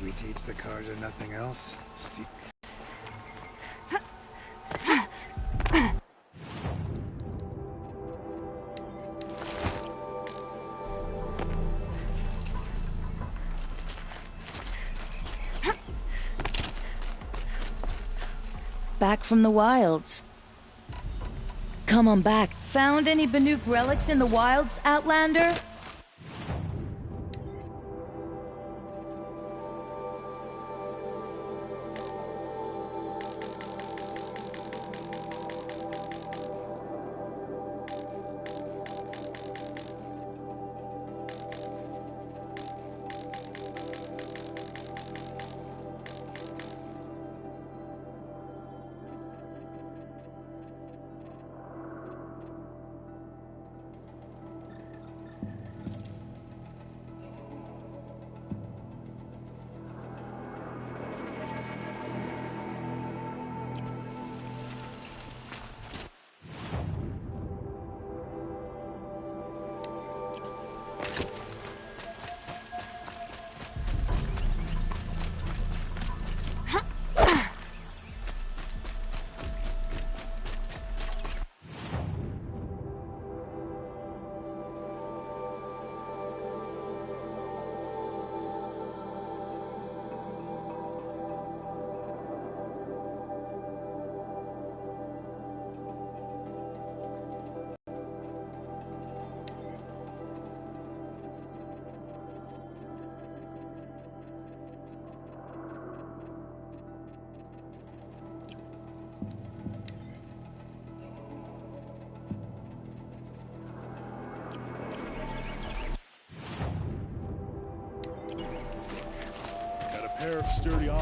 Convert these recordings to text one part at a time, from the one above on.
we teach the Carja nothing else? Back from the wilds. Come on back. Found any Banuk relics in the wilds, Outlander?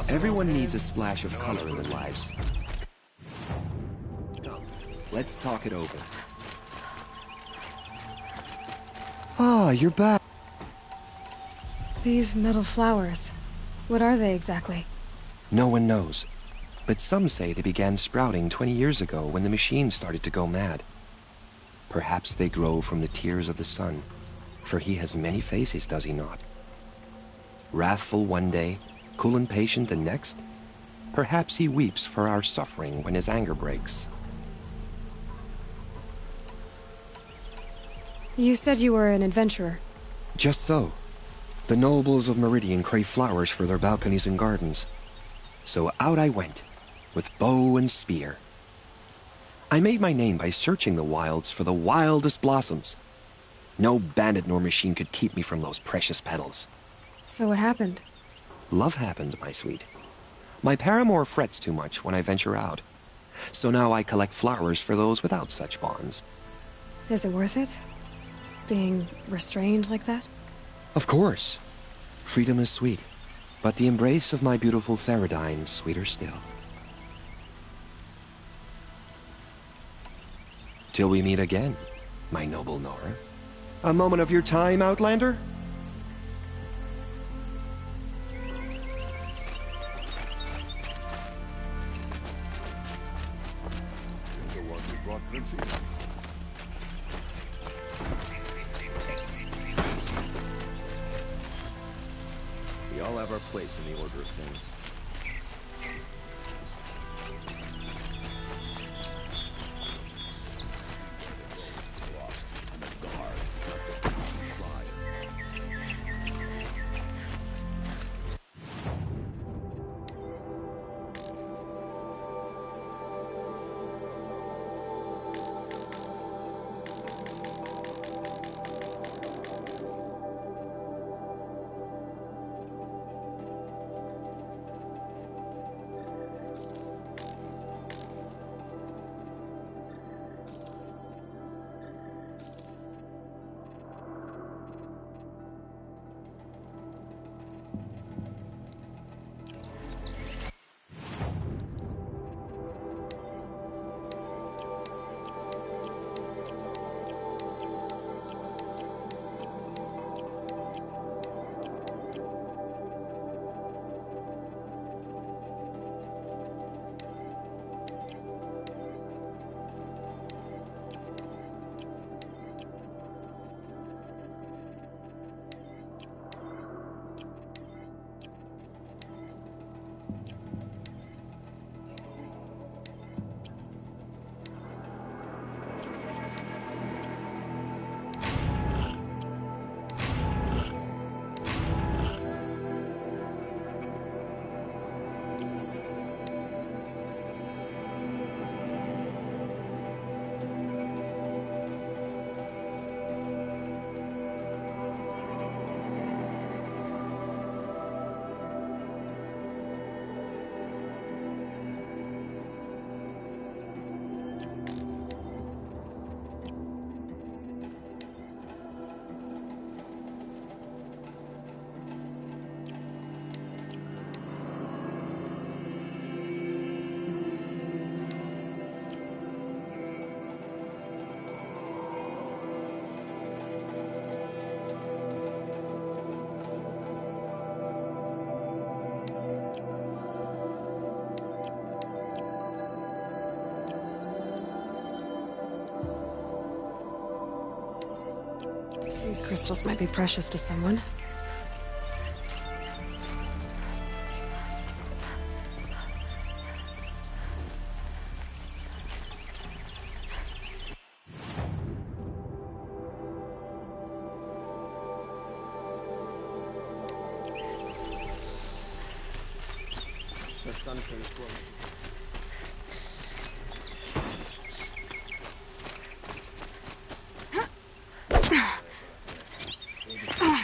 Everyone needs a splash of color in their lives. Let's talk it over. Ah, you're back. These metal flowers, what are they exactly? No one knows. But some say they began sprouting 20 years ago when the machine started to go mad. Perhaps they grow from the tears of the sun, for he has many faces, does he not? Wrathful one day, cool and patient the next? Perhaps he weeps for our suffering when his anger breaks. You said you were an adventurer. Just so. The nobles of Meridian crave flowers for their balconies and gardens. So out I went, with bow and spear. I made my name by searching the wilds for the wildest blossoms. No bandit nor machine could keep me from those precious petals. So what happened? Love happened, my sweet. My paramour frets too much when I venture out. So now I collect flowers for those without such bonds. Is it worth it? Being restrained like that? Of course. Freedom is sweet, but the embrace of my beautiful Theradine sweeter still. Till we meet again, my noble Nora. A moment of your time, Outlander? We all have our place in the order of things. These crystals might be precious to someone. The sun came close.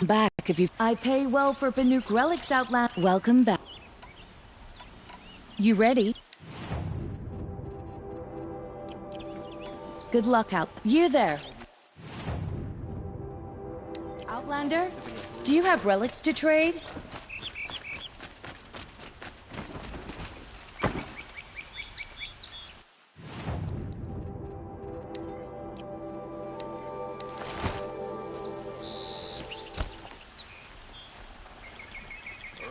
Back if you... I pay well for Banuk relics, Outland. Welcome back. You ready? Good luck out. You there. Outlander? Do you have relics to trade?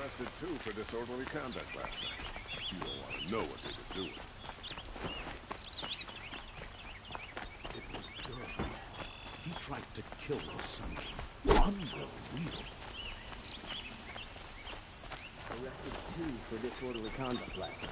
Arrested two for disorderly conduct last night. You don't want to know what they were doing. It was Gurr. He tried to kill us Sunday. One will wheel. Arrested two for disorderly conduct last night.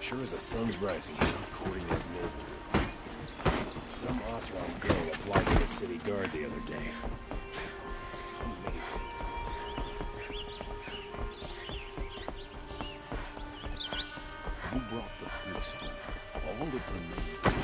Sure as the sun's rising, according to Millwood. Some Oseram girl applied to the city guard the other day. Amazing. You brought the police home. All that remained.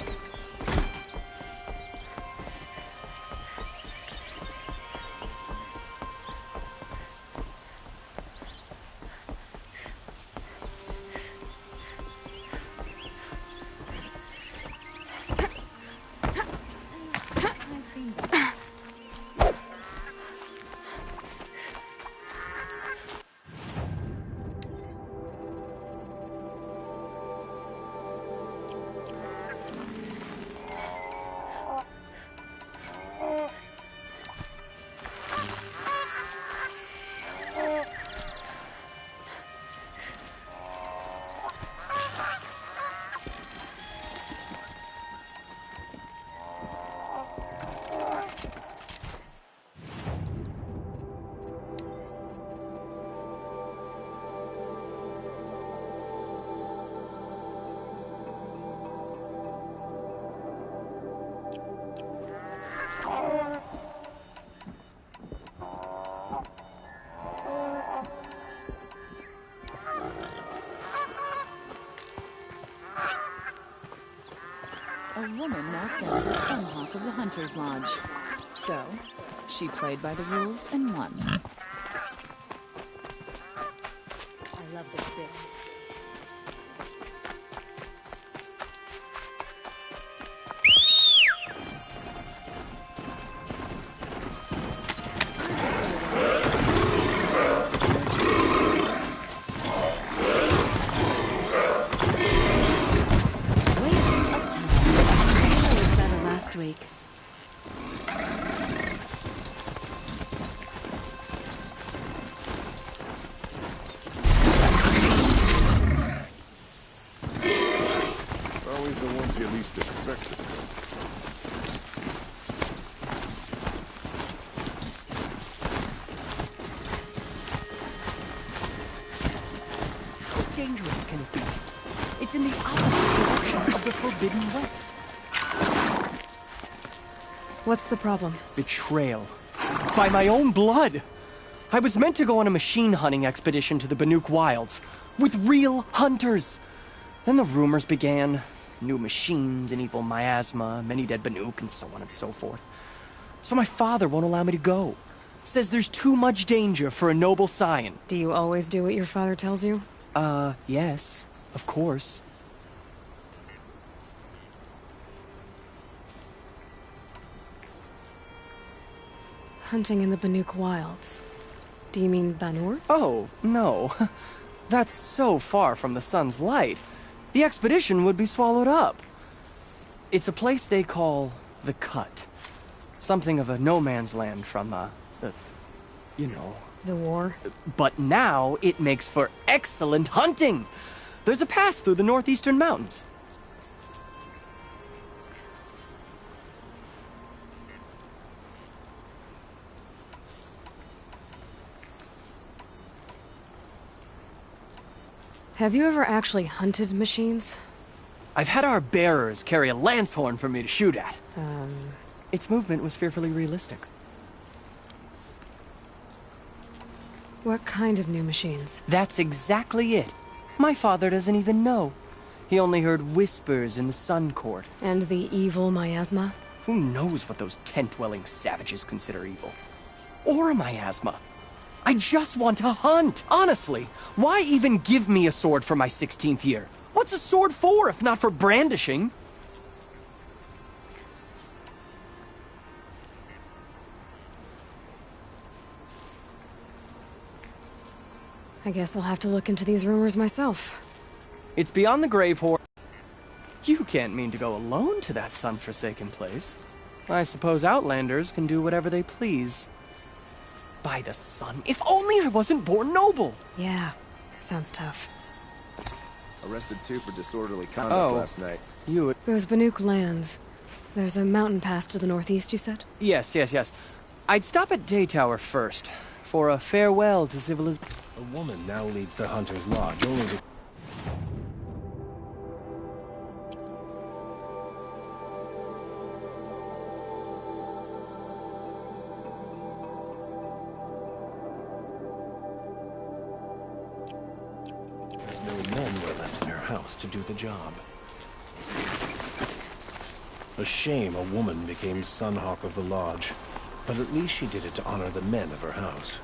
A woman now stands as Sunhawk of the Hunter's Lodge. So, she played by the rules and won. I love this bit. Week. dangerous can it be? It's in the opposite direction of the Forbidden West. What's the problem? Betrayal. By my own blood! I was meant to go on a machine hunting expedition to the Banuk Wilds, with real hunters. Then the rumors began. New machines, an evil miasma, many dead Banuk, and so on and so forth. So my father won't allow me to go. Says there's too much danger for a noble scion. Do you always do what your father tells you? Yes, of course. Hunting in the Banuk Wilds. Do you mean Banur? Oh, no. That's so far from the sun's light. The expedition would be swallowed up. It's a place they call the Cut. Something of a no man's land from, you know. The war? But now it makes for excellent hunting. There's a pass through the northeastern mountains. Have you ever actually hunted machines? I've had our bearers carry a lance horn for me to shoot at. Its movement was fearfully realistic. What kind of new machines? That's exactly it. My father doesn't even know. He only heard whispers in the Sun Court. And the evil miasma? Who knows what those tent-dwelling savages consider evil? Or a miasma. I just want to hunt, honestly. Why even give me a sword for my 16th year? What's a sword for if not for brandishing? I guess I'll have to look into these rumors myself. It's beyond the grave hoard. You can't mean to go alone to that sun-forsaken place. I suppose Outlanders can do whatever they please. By the sun, if only I wasn't born noble! Yeah, sounds tough. Arrested 2 for disorderly conduct last night. You... Those Banuk lands. There's a mountain pass to the northeast, you said? Yes. I'd stop at Daytower first, for a farewell to civilization. A woman now leads the Hunter's Lodge, only to... There's no men were left in her house to do the job. A shame a woman became Sunhawk of the Lodge, but at least she did it to honor the men of her house.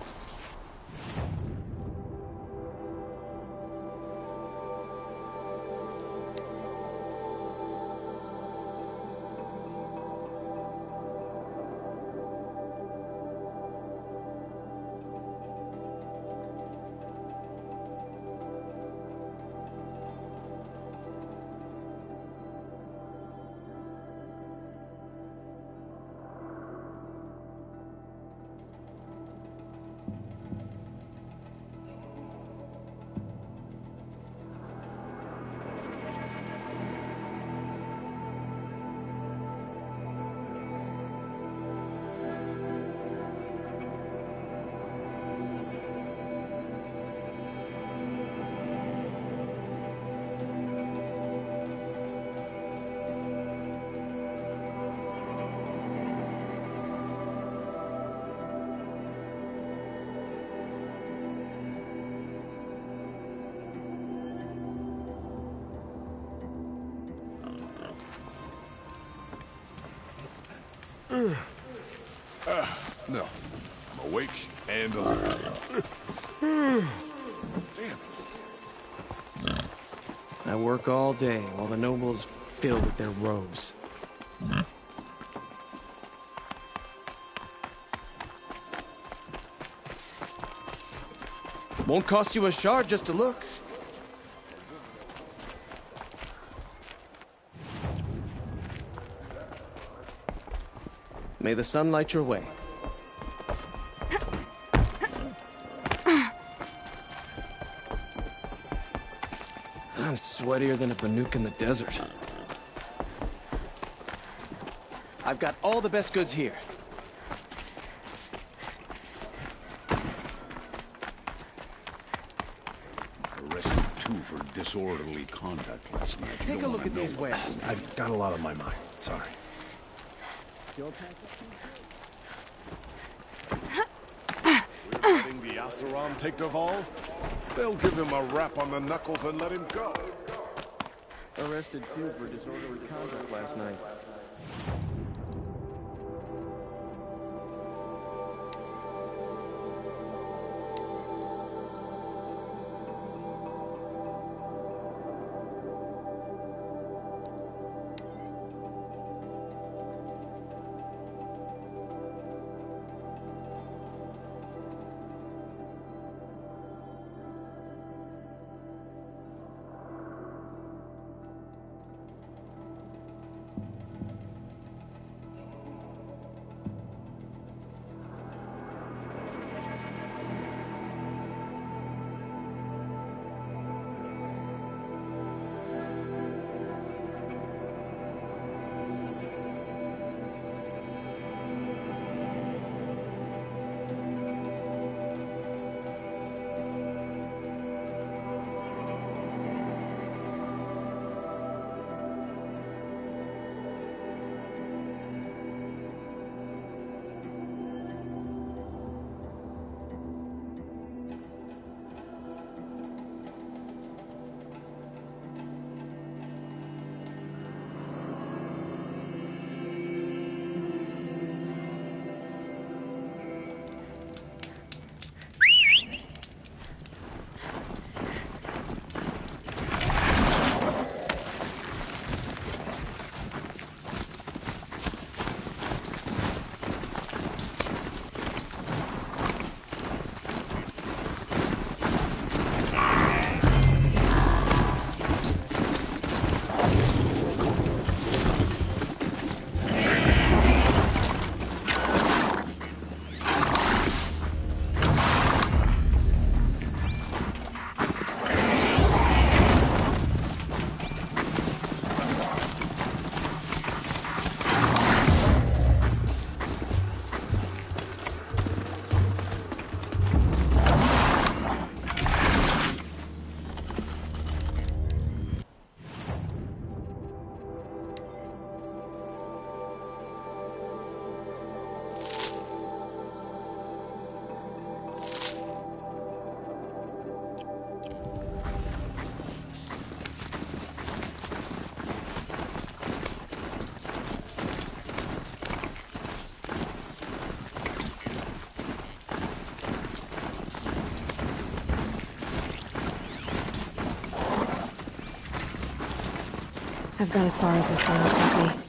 No. I'm awake and alert. Damn. I work all day while the nobles fiddle with their robes. Won't cost you a shard just to look. May the sun light your way. I'm sweatier than a Banuk in the desert. I've got all the best goods here. Arrested 2 for for disorderly conduct last night. You Take a don't look wanna at know these what- wares. I've got a lot on my mind. Sorry. Your package? We're letting the Asaram take Derval? They'll give him a rap on the knuckles and let him go. Arrested too for disorderly conduct last night. I've gone as far as this thing will take me.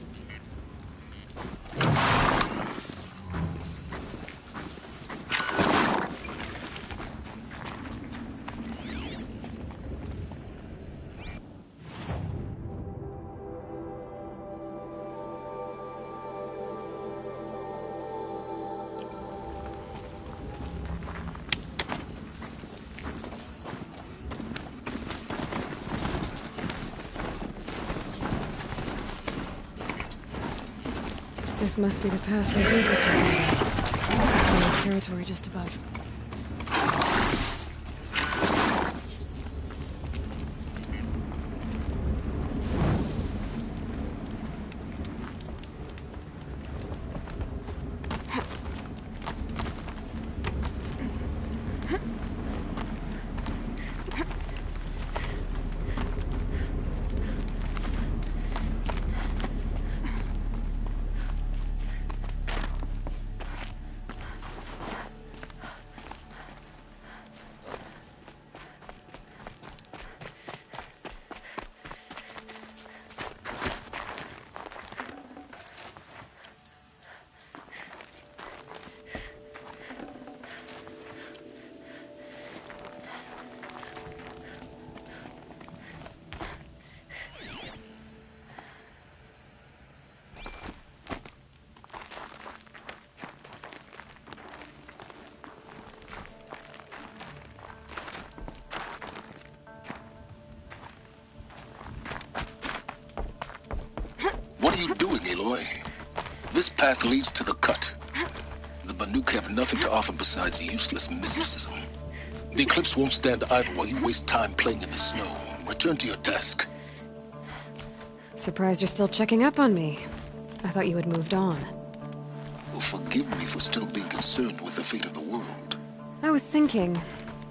This must be the pass where Reed was talking about. Enemy territory just above. What are you doing, Aloy? This path leads to the cut. The Banuk have nothing to offer besides useless mysticism. The Eclipse won't stand idle while you waste time playing in the snow. return to your desk. Surprised you're still checking up on me. I thought you had moved on. Well, forgive me for still being concerned with the fate of the world. I was thinking,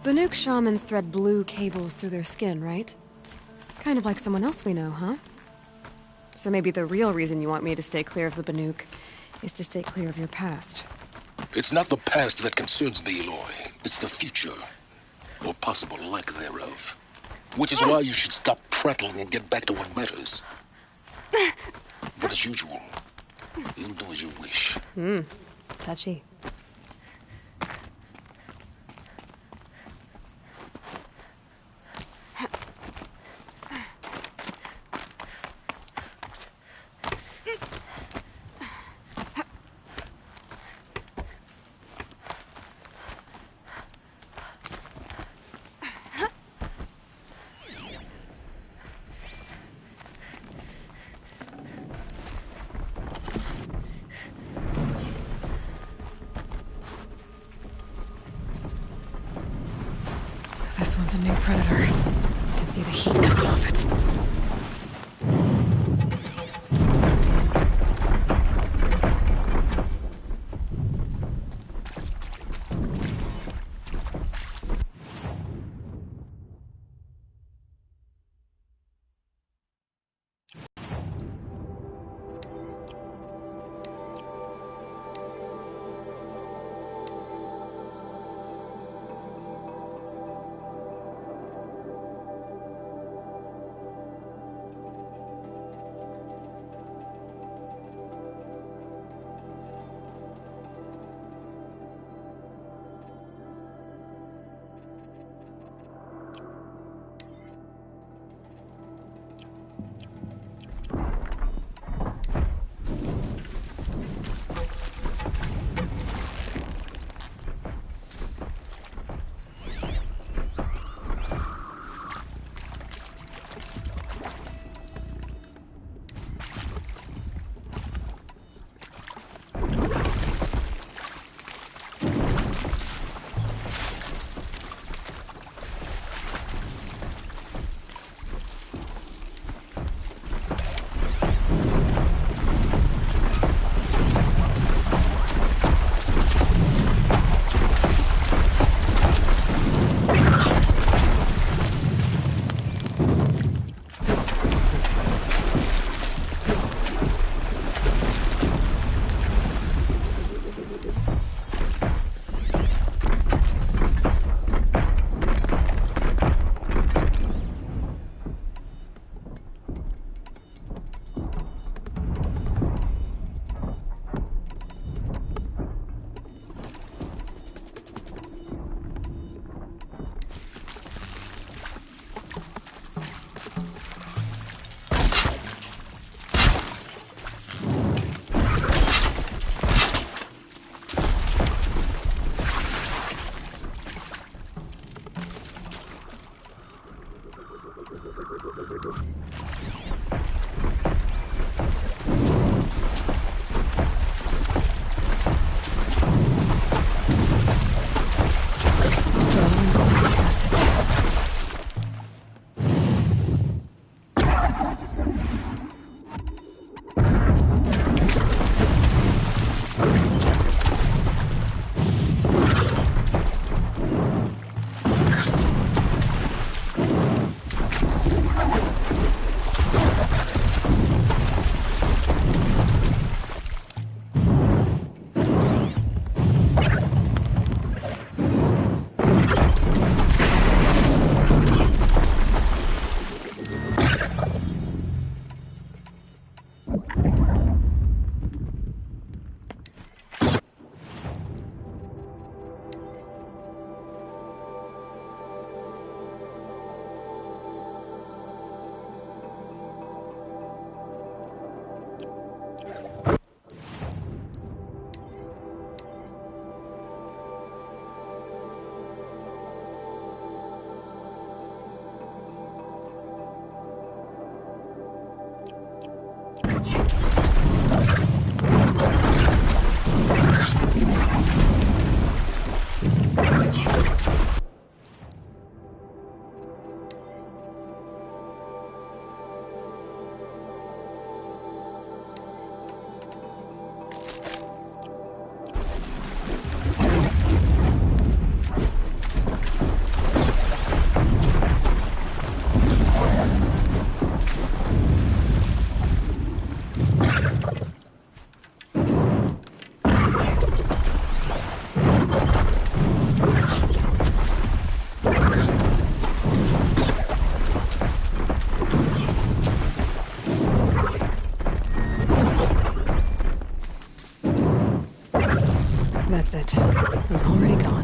Banuk shamans thread blue cables through their skin, right? Kind of like someone else we know, huh? So maybe the real reason you want me to stay clear of the Banuk is to stay clear of your past. It's not the past that concerns me, Aloy. It's the future. Or possible lack thereof. Which is why you should stop prattling and get back to what matters. But as usual, you'll do as you wish. Touchy. This one's a new predator. I can see the heat coming off it. it. We're already gone.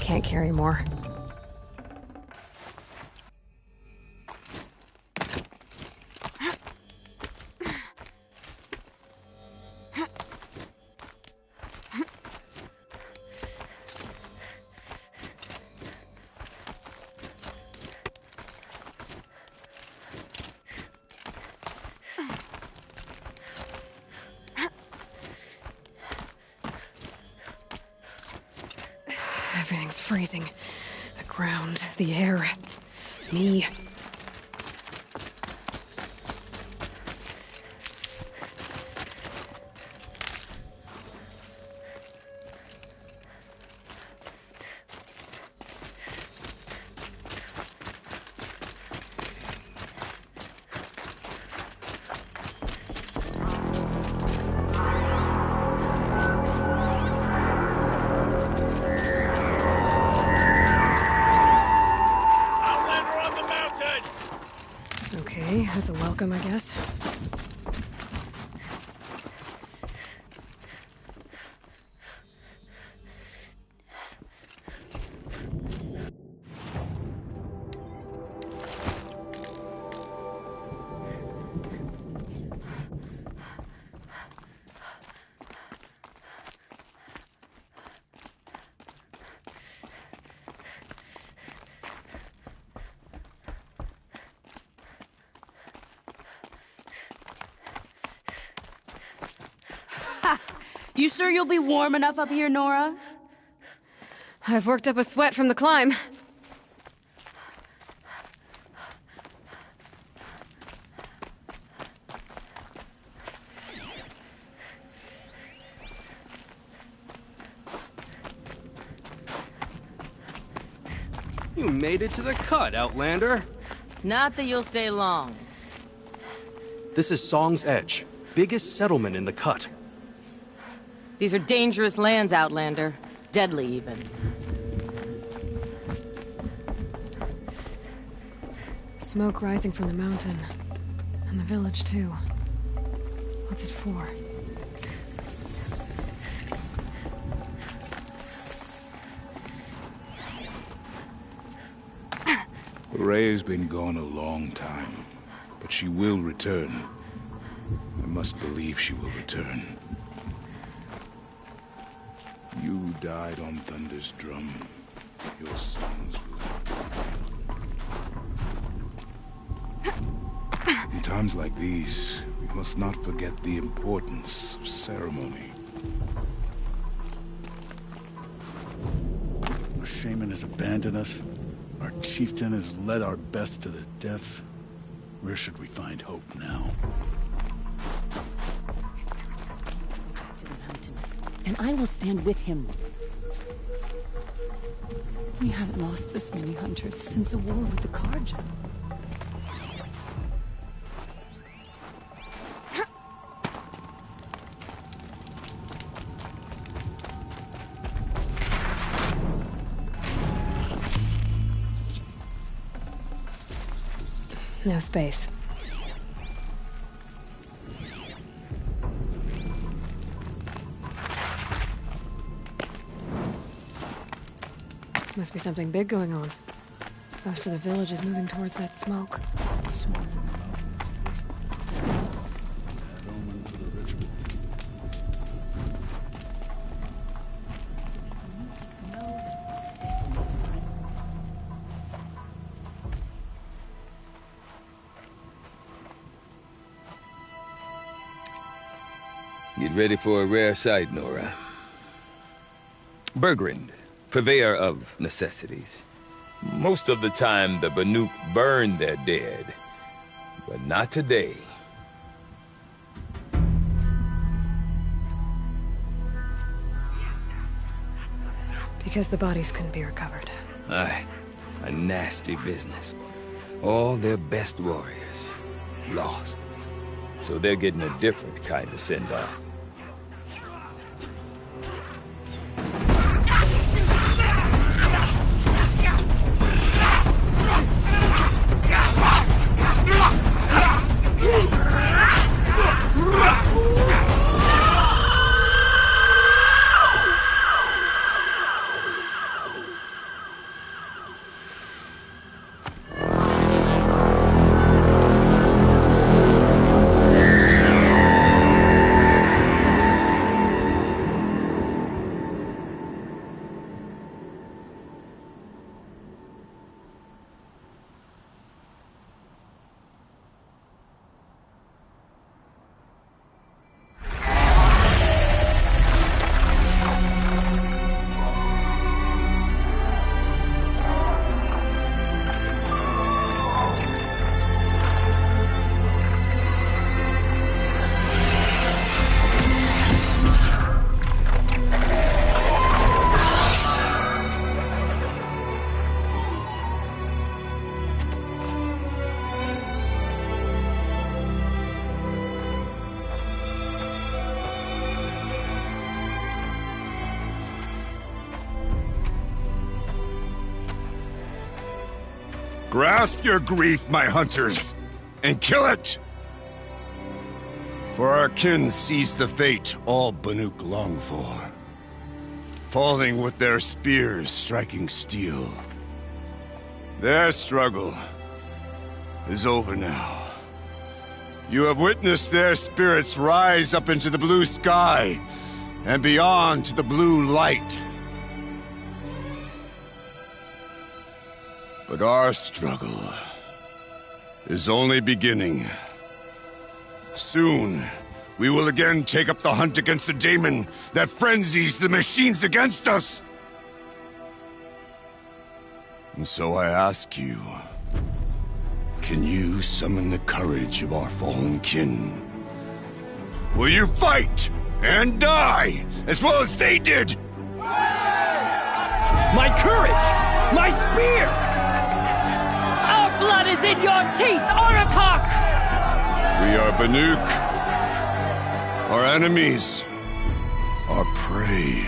can't carry more. Everything's freezing. The ground, the air, me. Okay, that's a welcome, I guess. You sure you'll be warm enough up here, Nora? I've worked up a sweat from the climb. You made it to the cut, Outlander. Not that you'll stay long. This is Song's Edge, biggest settlement in the cut. These are dangerous lands, Outlander. Deadly, even. Smoke rising from the mountain. And the village, too. What's it for? Ray's been gone a long time, but she will return. I must believe she will return. You died on Thunder's drum. Your sons will... In times like these, we must not forget the importance of ceremony. Our shaman has abandoned us. Our chieftain has led our best to their deaths. Where should we find hope now? To the mountain, and I will stand with him. We haven't lost this many hunters since the war with the Carja. No space. Must be something big going on. Most of the village is moving towards that smoke. Smoke from the mountains. Bad omen for the ritual. Get ready for a rare sight, Nora. Bergrand, purveyor of necessities. Most of the time, the Banuk burn their dead, but not today. Because the bodies couldn't be recovered. Aye, a nasty business. All their best warriors lost. So they're getting a different kind of send-off. Grasp your grief, my hunters, and kill it! For our kin sees the fate all Banuk long for. Falling with their spears striking steel. Their struggle is over now. You have witnessed their spirits rise up into the blue sky and beyond to the blue light. But our struggle is only beginning. Soon, we will again take up the hunt against the daemon that frenzies the machines against us. And so I ask you, can you summon the courage of our fallen kin? Will you fight and die as well as they did? My courage! My spear! Our blood is in your teeth, Aratak! We are Banuk. Our enemies are prey.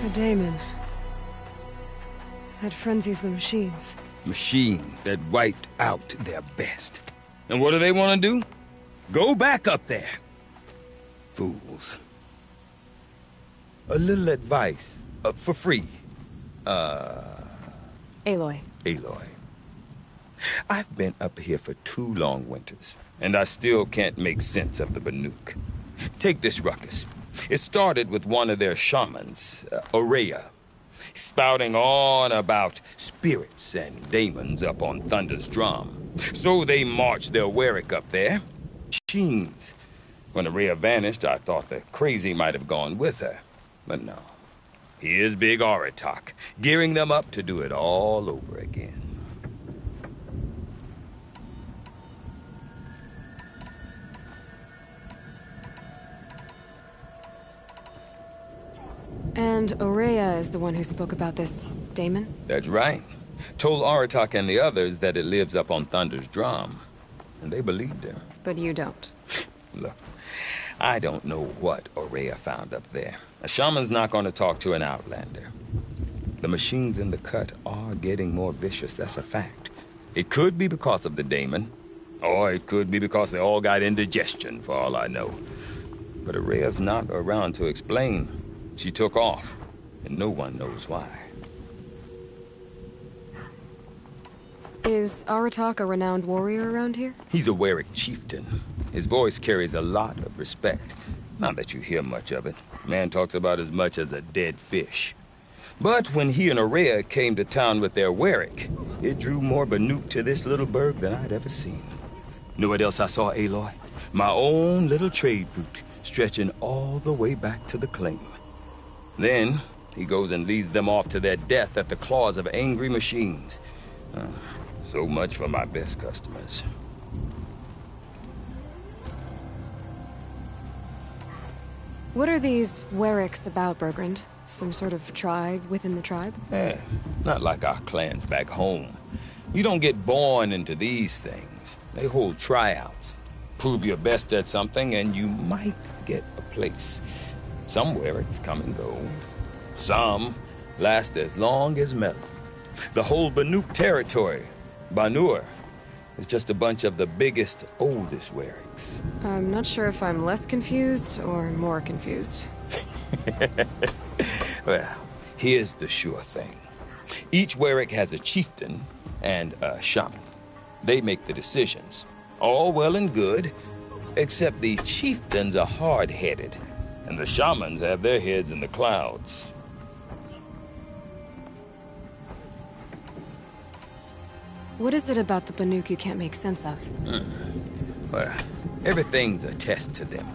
The daemon. That frenzies the machines. Machines that wiped out their best. And what do they want to do? Go back up there. Fools. A little advice, for free. Aloy. Aloy. I've been up here for 2 long winters, and I still can't make sense of the Banuk. Take this ruckus. It started with one of their shamans, Ourea, spouting on about spirits and daemons up on Thunder's drum. So they marched their Werik up there. Machines. When Ourea vanished, I thought the crazy might have gone with her. But no. Here's Big Aratak, gearing them up to do it all over again. And Ourea is the one who spoke about this daemon? That's right. Told Aratak and the others that it lives up on Thunder's drum. And they believed him. But you don't. Look, I don't know what Ourea found up there. A shaman's not going to talk to an outlander. The machines in the cut are getting more vicious, that's a fact. It could be because of the daemon, or it could be because they all got indigestion, for all I know. But Ourea's not around to explain. She took off, and no one knows why. Is Aratak a renowned warrior around here? He's a Werik chieftain. His voice carries a lot of respect. Not that you hear much of it. Man talks about as much as a dead fish. But when he and Ourea came to town with their Werik, it drew more Banuk to this little burg than I'd ever seen. Know what else I saw, Aloy? My own little trade route, stretching all the way back to the claim. Then, he goes and leads them off to their death at the claws of angry machines. So much for my best customers. What are these Weriks about, Bergrand? Some sort of tribe within the tribe? Not like our clans back home. You don't get born into these things. They hold tryouts. Prove your best at something and you might get a place. Some Weriks come and go. Some last as long as metal. The whole Banuk territory, Banur, is just a bunch of the biggest, oldest Weriks. I'm not sure if I'm less confused or more confused. Well, here's the sure thing. Each Werik has a chieftain and a shaman. They make the decisions. All well and good, except the chieftains are hard-headed, and the shamans have their heads in the clouds. What is it about the Banuk you can't make sense of? Well, everything's a test to them.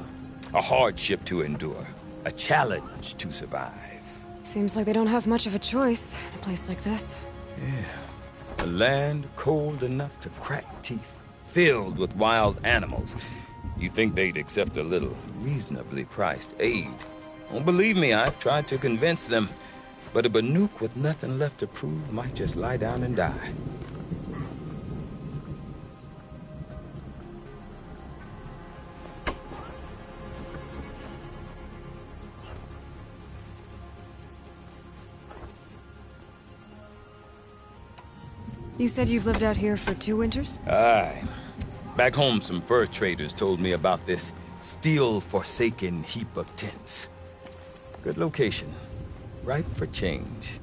A hardship to endure. A challenge to survive. Seems like they don't have much of a choice in a place like this. Yeah. A land cold enough to crack teeth, filled with wild animals. You'd think they'd accept a little reasonably priced aid. Don't believe me, I've tried to convince them. But a Banuk with nothing left to prove might just lie down and die. You said you've lived out here for 2 winters? Aye. Back home, some fur traders told me about this steel-forsaken heap of tents. Good location. Ripe for change.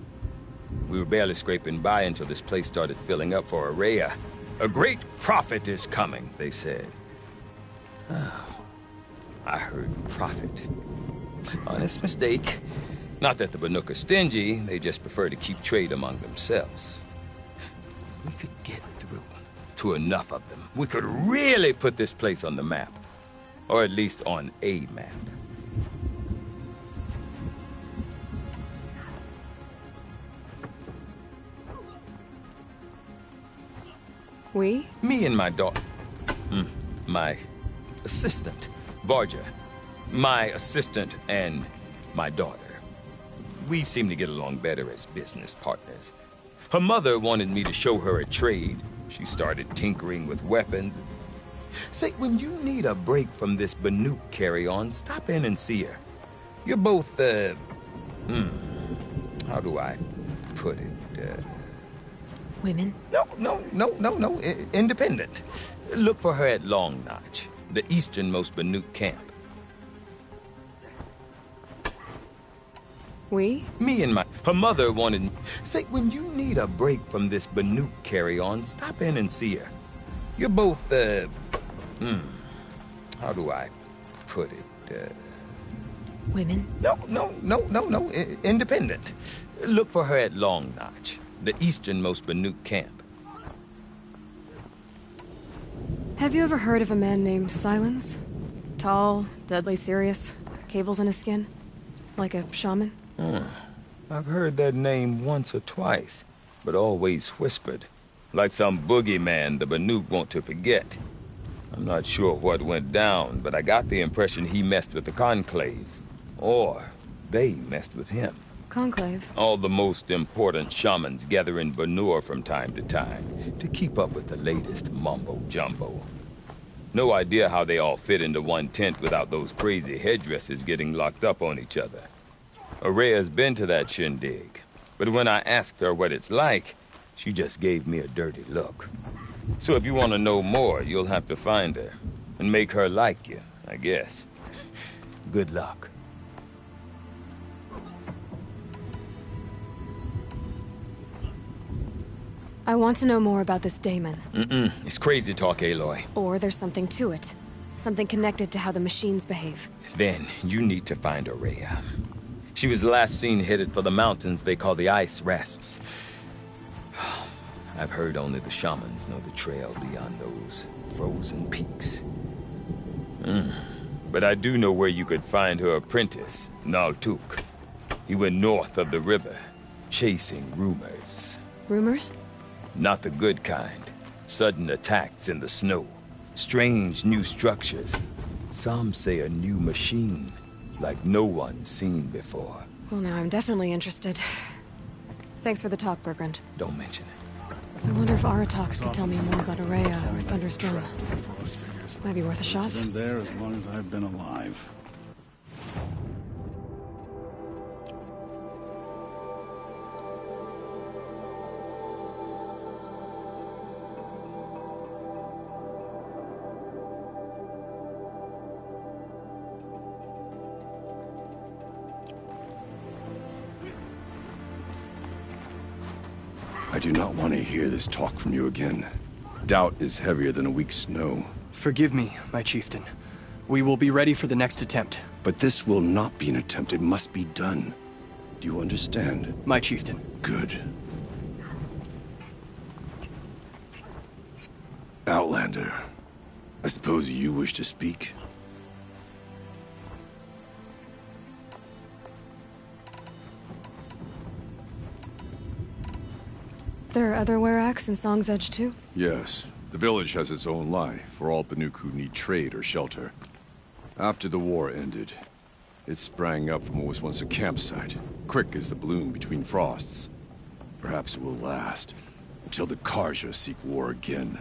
We were barely scraping by until this place started filling up for Araya. A great prophet is coming, they said. I heard prophet. Honest mistake. Not that the Banuk are stingy, they just prefer to keep trade among themselves. We could get through to enough of them. We could really put this place on the map. Or at least on a map. We? Me and my daughter. My assistant, Varja. My assistant and my daughter. We seem to get along better as business partners. Her mother wanted me to show her a trade. She started tinkering with weapons. Say, when you need a break from this Banuk carry-on, stop in and see her. You're both, how do I put it? Women? No. Independent. Look for her at Long Notch, the easternmost Banuk camp. We? Me and her mother wanted... Say, when you need a break from this Banuk carry-on, stop in and see her. You're both, how do I put it? Women? No. Independent. Look for her at Long Notch, the easternmost Banuk camp. Have you ever heard of a man named Silence? Tall, deadly serious, cables in his skin? Like a shaman? I've heard that name once or twice, but always whispered. Like some boogeyman the Banuk want to forget. I'm not sure what went down, but I got the impression he messed with the Conclave. Or they messed with him. Conclave? All the most important shamans gather in Banur from time to time to keep up with the latest mumbo-jumbo. No idea how they all fit into one tent without those crazy headdresses getting locked up on each other. Araya's been to that shindig, but when I asked her what it's like, she just gave me a dirty look. So if you want to know more, you'll have to find her and make her like you, I guess. Good luck. I want to know more about this Daemon. It's crazy talk, Aloy. Or there's something to it. Something connected to how the machines behave. Then you need to find Araya. She was last seen headed for the mountains they call the Ice Rasps. I've heard only the shamans know the trail beyond those frozen peaks. But I do know where you could find her apprentice, Naltuk. He went north of the river, chasing rumors. Rumors? Not the good kind. Sudden attacks in the snow. Strange new structures. Some say a new machine, like no one's seen before. Well, now I'm definitely interested. Thanks for the talk, Bergrand. Don't mention it. I wonder if Aratak could tell me more about Araya or Thunderstone. Might be worth a shot. I've been there as long as I've been alive. I do not want to hear this talk from you again. Doubt is heavier than a week's snow. Forgive me, my chieftain. We will be ready for the next attempt. But this will not be an attempt. It must be done. Do you understand? My chieftain. Good. Outlander, I suppose you wish to speak? There are other Weraks in Song's Edge too? Yes. The village has its own life for all Banuk who need trade or shelter. After the war ended, it sprang up from what was once a campsite, quick as the bloom between frosts. Perhaps it will last, until the Karja seek war again.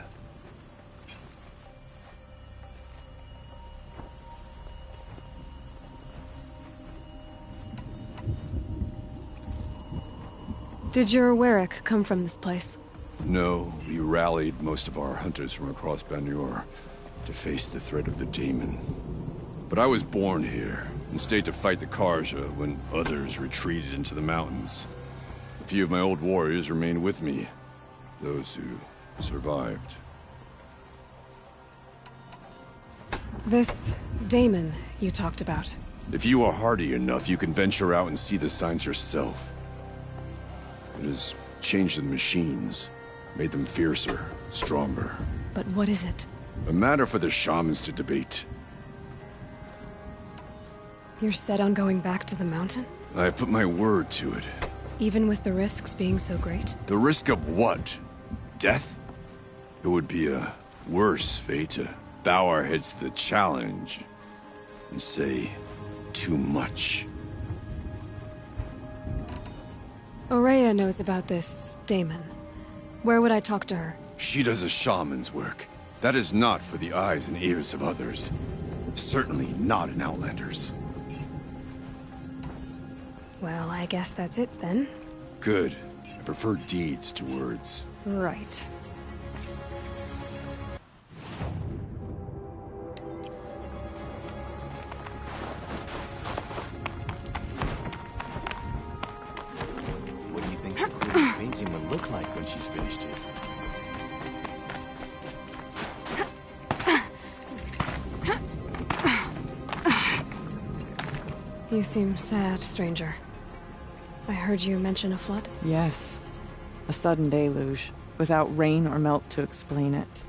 Did your Werak come from this place? No, we rallied most of our hunters from across Banur to face the threat of the Daemon. But I was born here and stayed to fight the Karja when others retreated into the mountains. A few of my old warriors remained with me, those who survived. This Daemon you talked about. If you are hardy enough, you can venture out and see the signs yourself. It has changed the machines, made them fiercer, stronger. But what is it? A matter for the shamans to debate. You're set on going back to the mountain? I have put my word to it. Even with the risks being so great? The risk of what? Death? It would be a worse fate to bow our heads to the challenge and say too much. Ourea knows about this Daemon. Where would I talk to her? She does a shaman's work. That is not for the eyes and ears of others. Certainly not an Outlander's. Well, I guess that's it then. Good. I prefer deeds to words. Right. What do you think the pretty painting will look like when she's finished it? You seem sad, stranger. I heard you mention a flood? Yes. A sudden deluge, without rain or melt to explain it.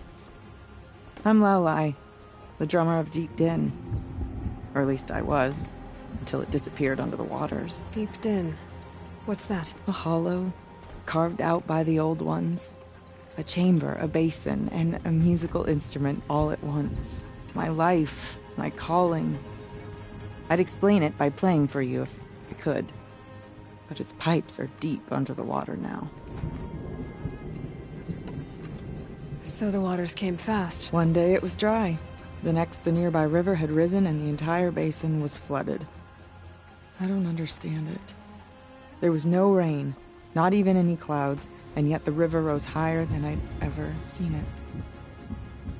I'm Laolai, the drummer of Deep Din. Or at least I was, until it disappeared under the waters. Deep Din. What's that? A hollow, carved out by the old ones. A chamber, a basin, and a musical instrument all at once. My life, my calling. I'd explain it by playing for you if I could. But its pipes are deep under the water now. So the waters came fast. One day it was dry. The next, the nearby river had risen and the entire basin was flooded. I don't understand it. There was no rain, not even any clouds, and yet the river rose higher than I'd ever seen it.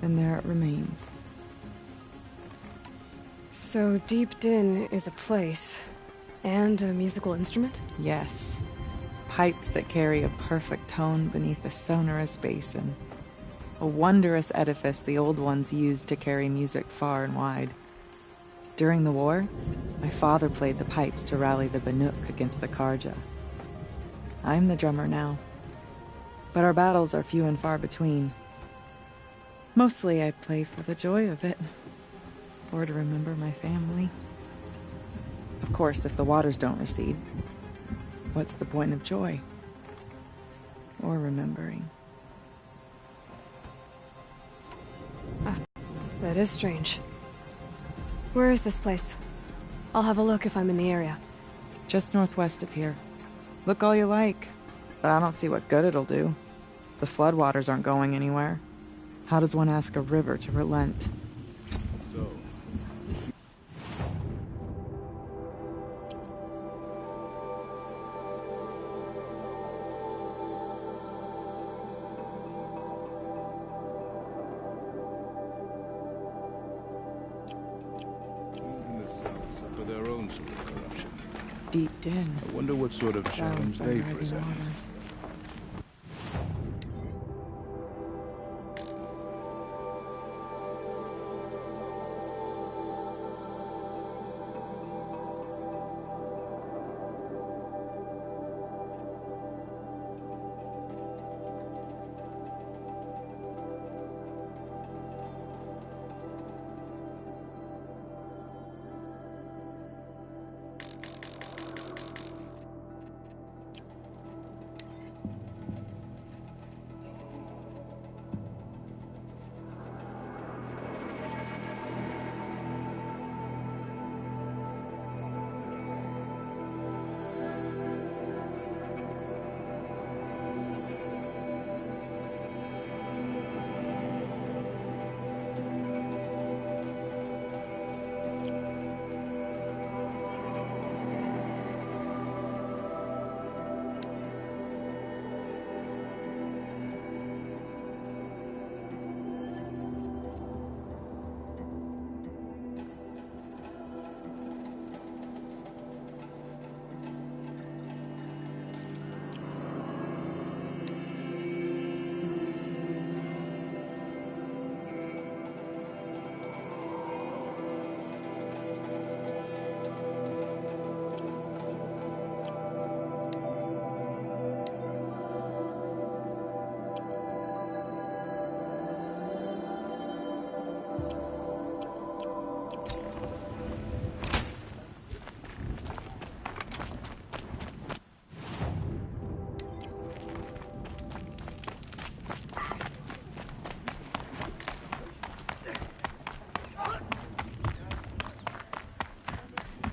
And there it remains. So Deep Din is a place, and a musical instrument? Yes. Pipes that carry a perfect tone beneath a sonorous basin. A wondrous edifice the old ones used to carry music far and wide. During the war, my father played the pipes to rally the Banuk against the Karja. I'm the drummer now. But our battles are few and far between. Mostly I play for the joy of it. Or to remember my family. Of course, if the waters don't recede, what's the point of joy? Or remembering? That is strange. Where is this place? I'll have a look if I'm in the area. Just northwest of here. Look all you like, but I don't see what good it'll do. The floodwaters aren't going anywhere. How does one ask a river to relent? Deep Din. I wonder what sort of challenge they present. Waters.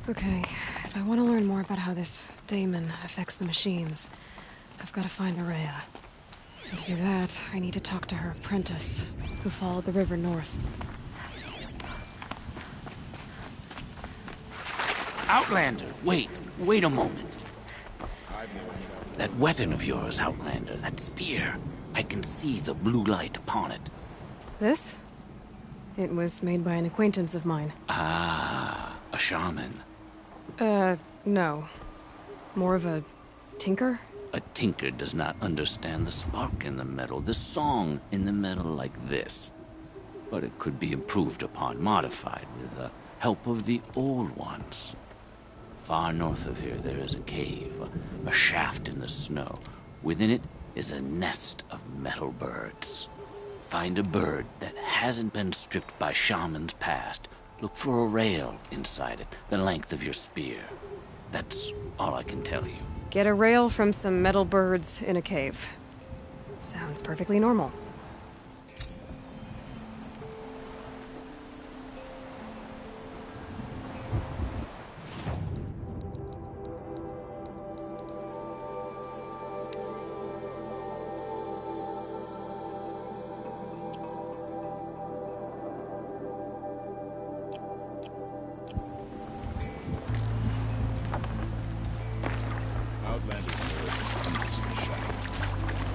Okay, if I want to learn more about how this daemon affects the machines, I've got to find Araya. And to do that, I need to talk to her apprentice, who followed the river north. Outlander, wait a moment. That weapon of yours, Outlander, that spear, I can see the blue light upon it. This? It was made by an acquaintance of mine. Ah, a shaman. No. More of a tinker? A tinker does not understand the spark in the metal, the song in the metal like this. But it could be improved upon, modified with the help of the old ones. Far north of here there is a cave, a shaft in the snow. Within it is a nest of metal birds. Find a bird that hasn't been stripped by shamans past. Look for a rail inside it, the length of your spear. That's all I can tell you. Get a rail from some metal birds in a cave. Sounds perfectly normal.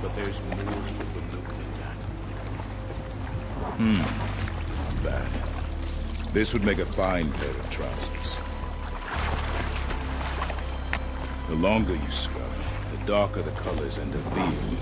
But there's more to the Banuk than that. Not bad. This would make a fine pair of trousers. The longer you scrub, the darker the colors end up being.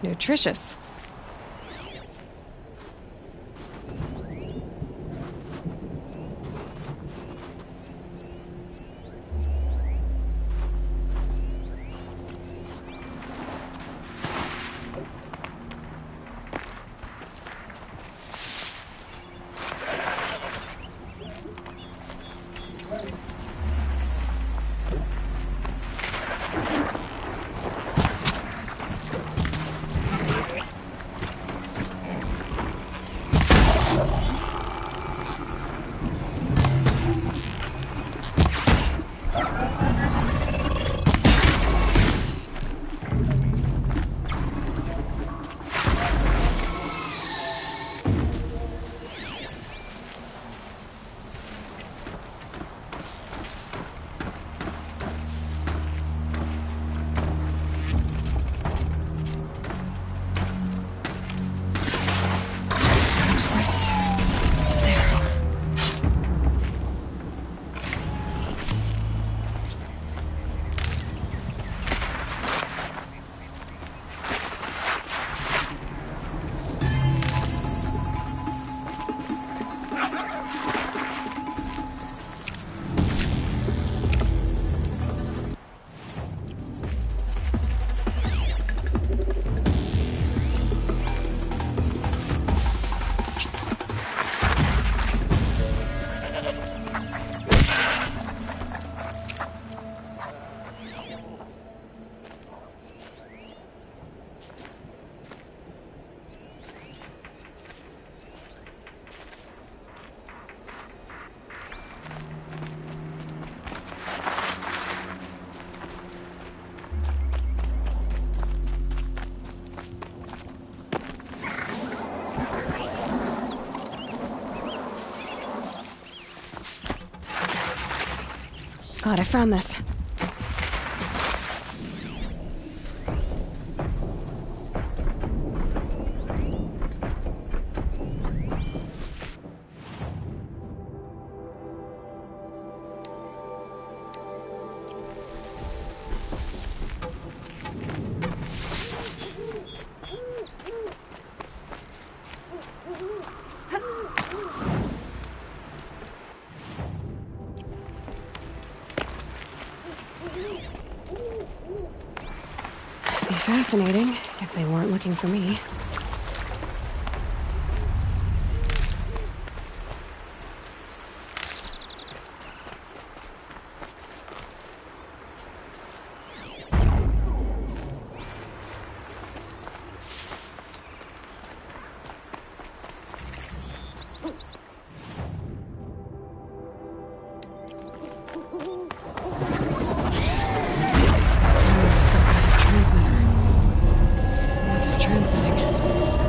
Nutritious. God, I found this. Be fascinating if they weren't looking for me. What's it transmitting?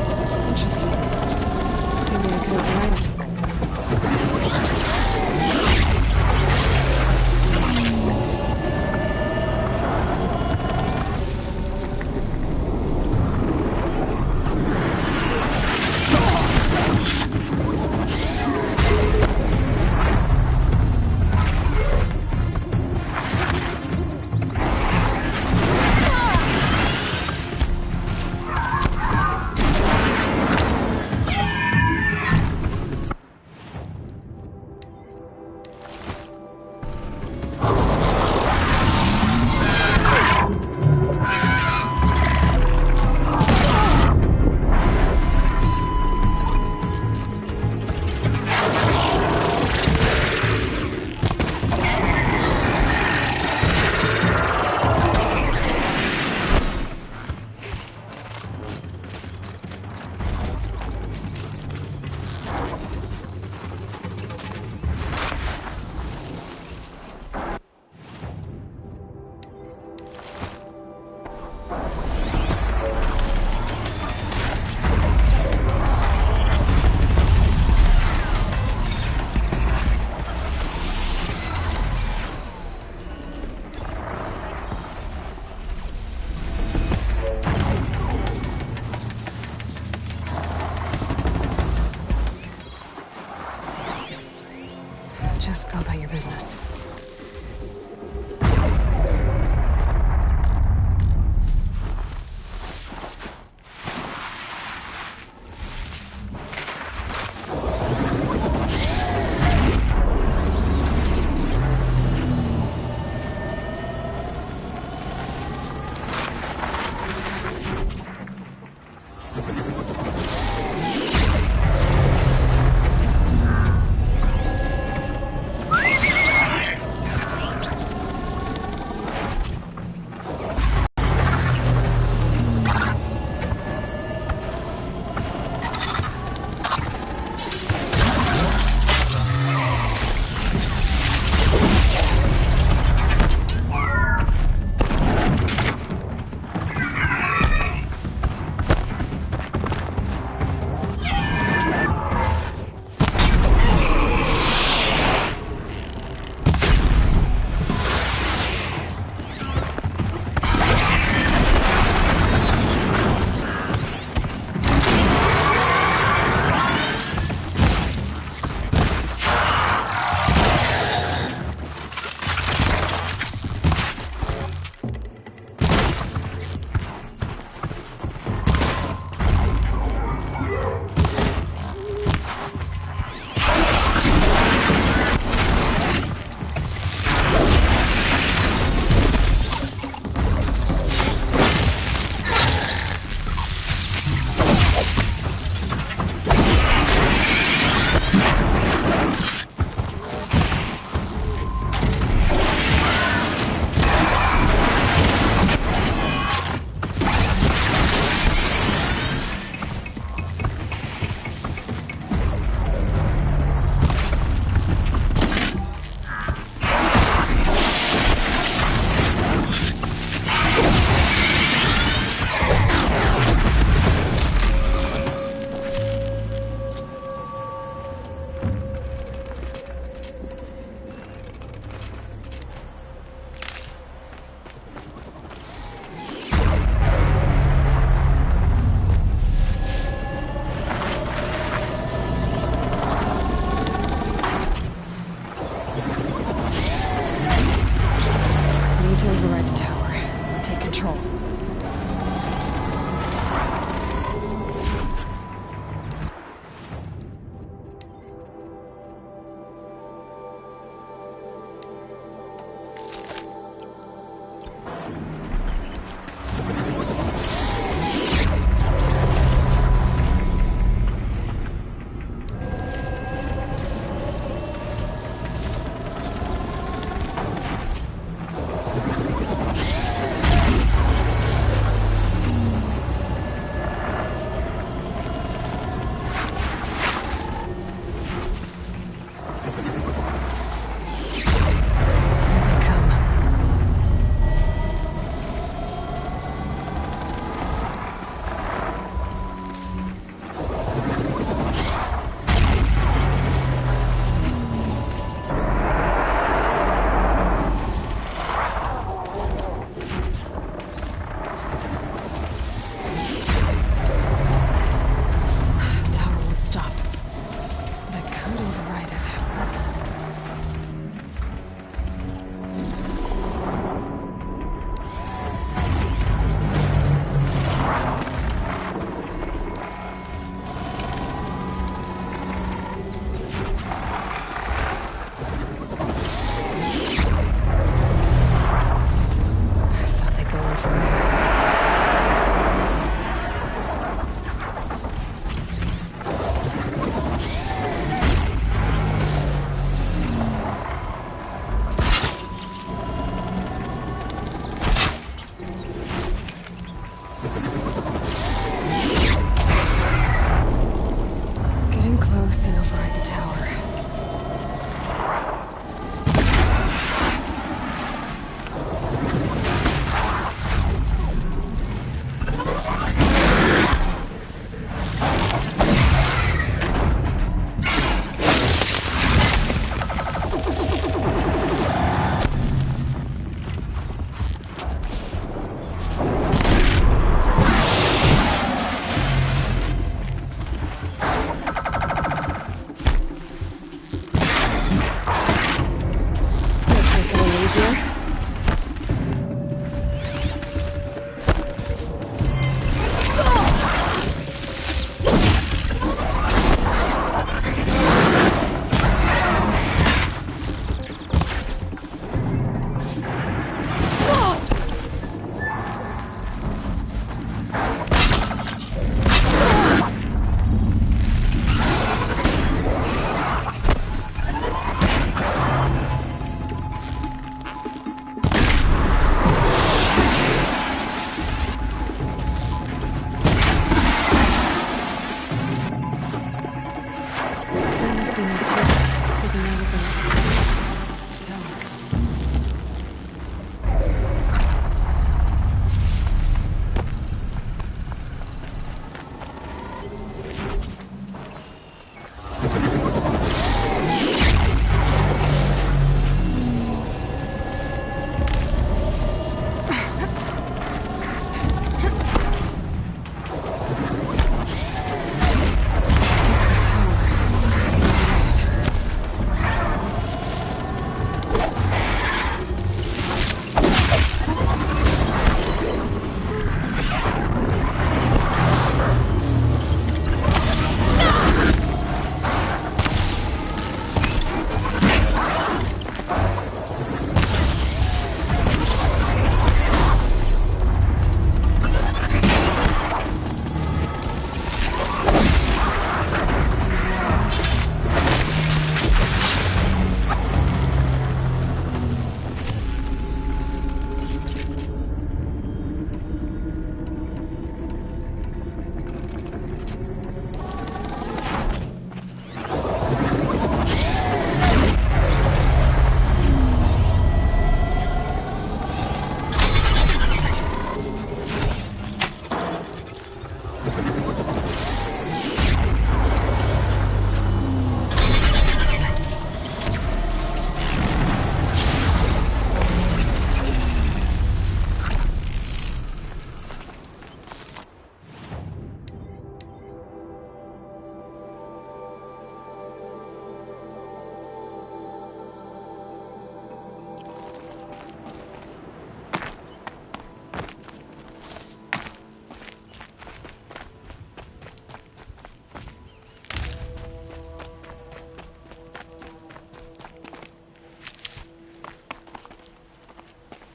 to override the tower. Take control.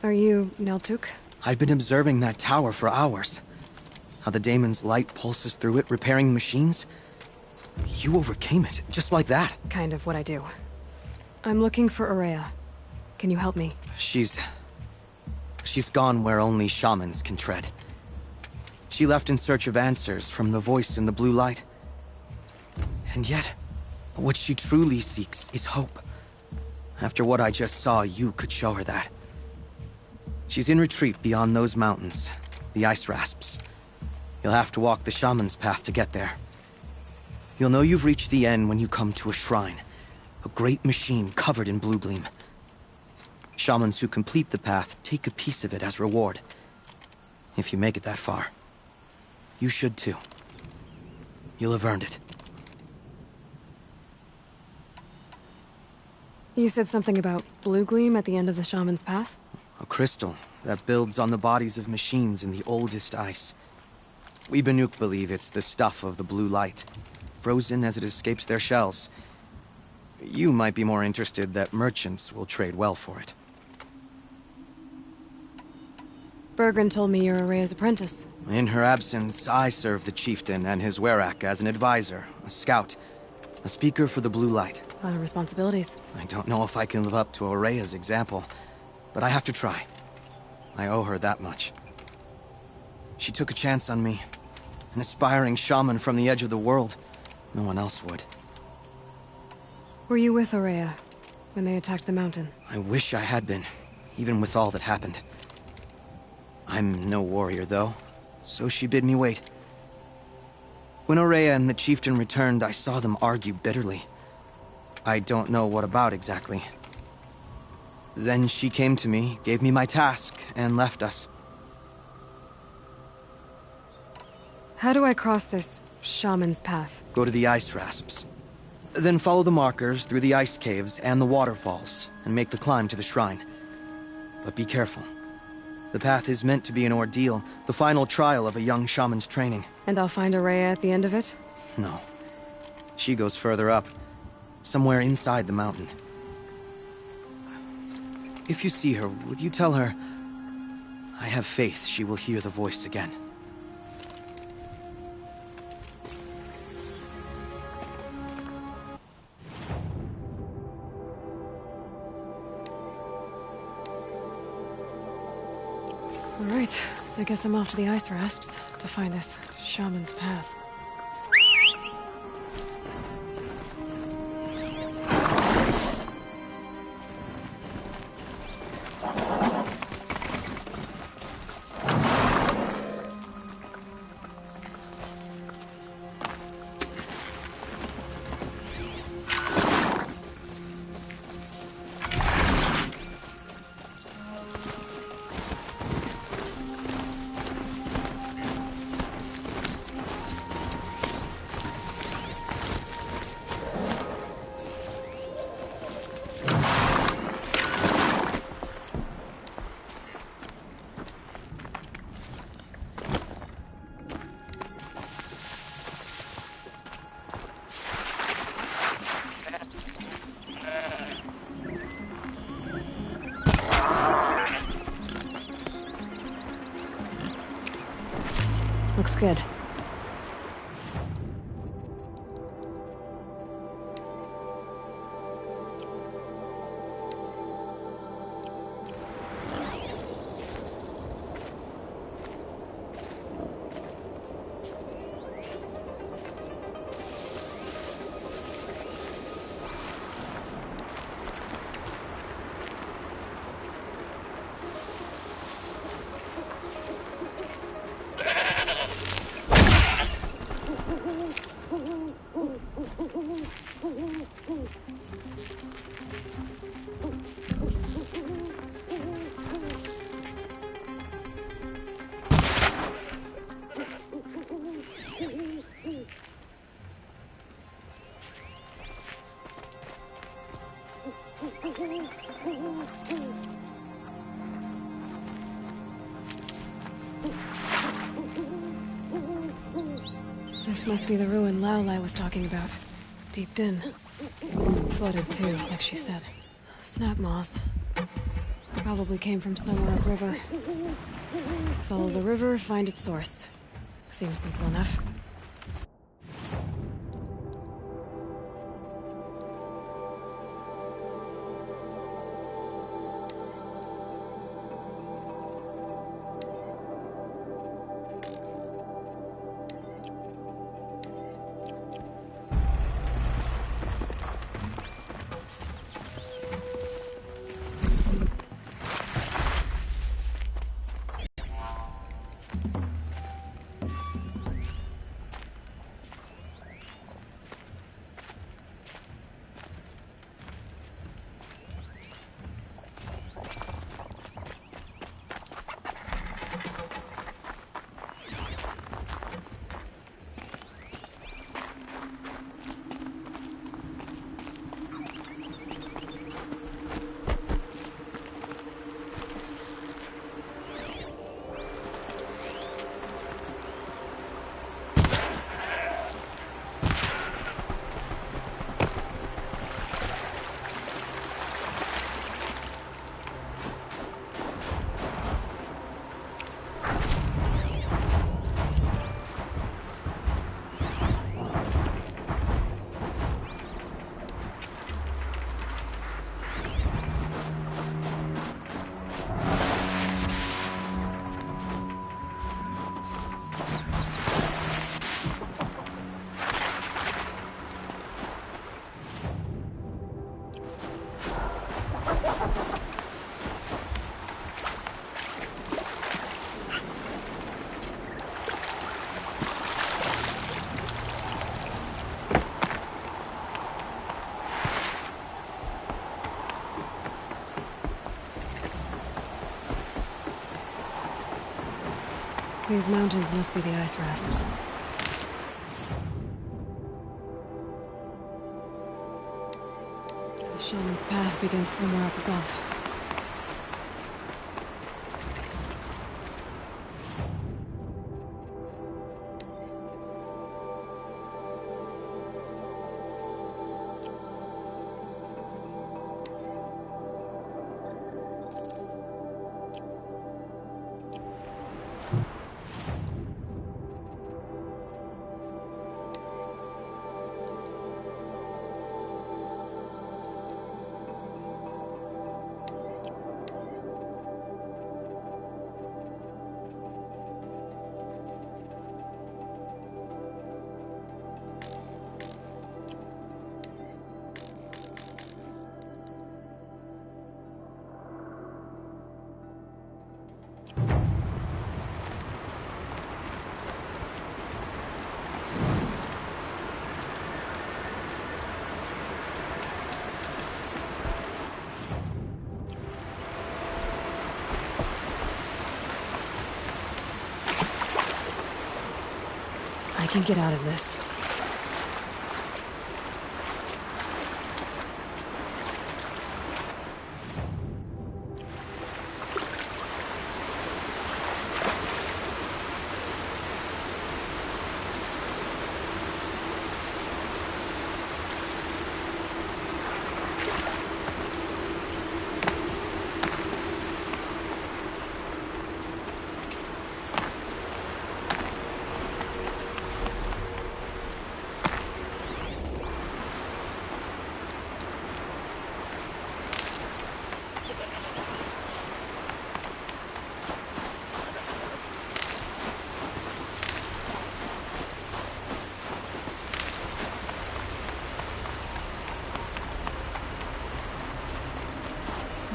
Are you Neltuk? I've been observing that tower for hours. How the daemon's light pulses through it, repairing machines. You overcame it, just like that. Kind of what I do. I'm looking for Ourea. Can you help me? She's gone where only shamans can tread. She left in search of answers from the voice in the blue light. And yet, what she truly seeks is hope. After what I just saw, you could show her that. She's in retreat beyond those mountains, the ice rasps. You'll have to walk the shaman's path to get there. You'll know you've reached the end when you come to a shrine. A great machine covered in blue gleam. Shamans who complete the path take a piece of it as reward. If you make it that far. You should too. You'll have earned it. You said something about blue gleam at the end of the shaman's path? A crystal that builds on the bodies of machines in the oldest ice. We Banuk believe it's the stuff of the blue light, frozen as it escapes their shells. You might be more interested that merchants will trade well for it. Bergren told me you're Ourea's apprentice. In her absence, I serve the chieftain and his werak as an advisor, a scout, a speaker for the blue light. A lot of responsibilities. I don't know if I can live up to Ourea's example, but I have to try. I owe her that much. She took a chance on me. An aspiring shaman from the edge of the world. No one else would. Were you with Ourea when they attacked the mountain? I wish I had been, even with all that happened. I'm no warrior, though, so she bid me wait. When Ourea and the chieftain returned, I saw them argue bitterly. I don't know what about exactly. Then she came to me, gave me my task, and left us. How do I cross this shaman's path? Go to the ice rasps. Then follow the markers through the ice caves and the waterfalls, and make the climb to the shrine. But be careful. The path is meant to be an ordeal, the final trial of a young shaman's training. And I'll find Ourea at the end of it? No. She goes further up, somewhere inside the mountain. If you see her, would you tell her, I have faith she will hear the voice again. All right, I guess I'm off to the ice rasps to find this shaman's path. Looks good. This must be the ruin Laolai was talking about. Deep in. Flooded too, like she said. Snap moss. Probably came from somewhere upriver. Follow the river, find its source. Seems simple enough. These mountains must be the ice rasps. The shaman's path begins somewhere up above. I can get out of this.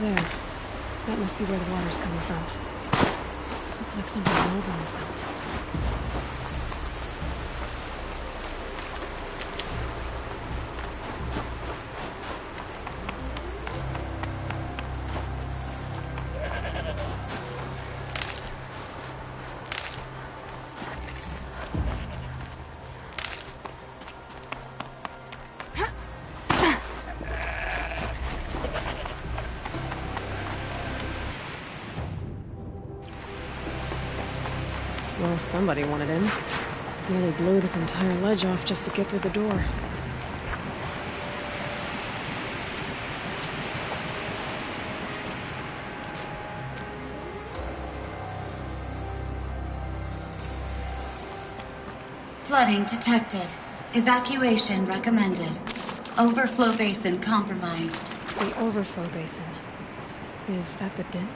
There. That must be where the water's coming from. Looks like something old one's built. Well, somebody wanted in. Nearly blew this entire ledge off just to get through the door. Flooding detected. Evacuation recommended. Overflow basin compromised. The overflow basin. Is that the din?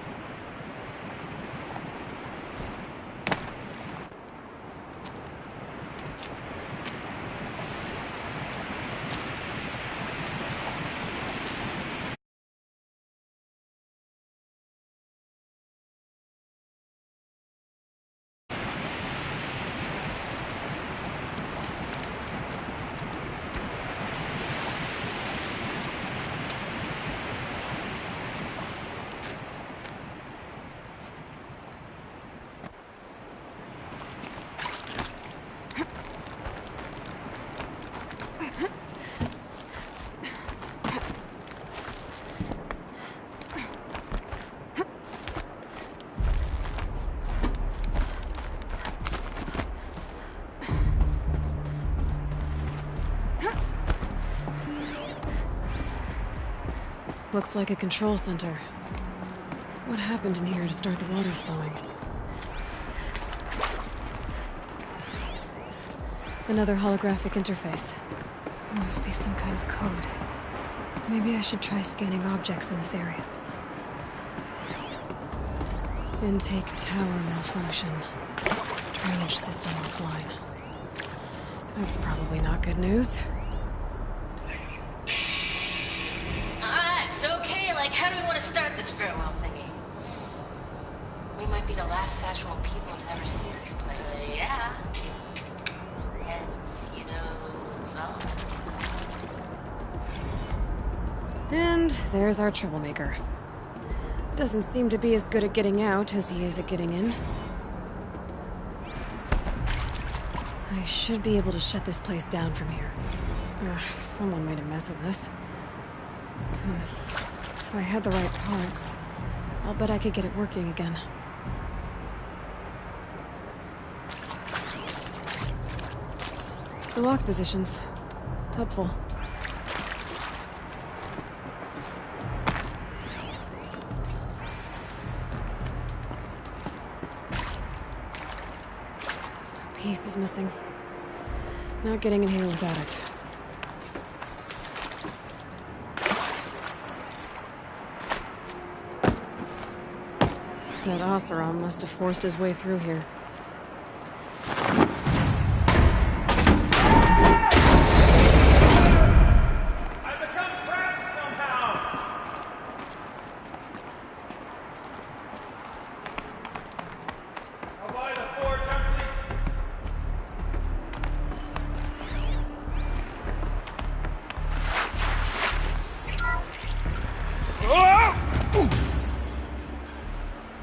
Looks like a control center. What happened in here to start the water flowing? Another holographic interface. There must be some kind of code. Maybe I should try scanning objects in this area. Intake tower malfunction. Drainage system offline. That's probably not good news. How do we want to start this farewell thingy? We might be the last Satchel people to ever see this place. Yeah. Hence, you know, so. And there's our troublemaker. Doesn't seem to be as good at getting out as he is at getting in. I should be able to shut this place down from here. Someone made a mess of this. If I had the right parts, I'll bet I could get it working again. The lock positions. Helpful. A piece is missing. Not getting in here without it. That Oseram must have forced his way through here.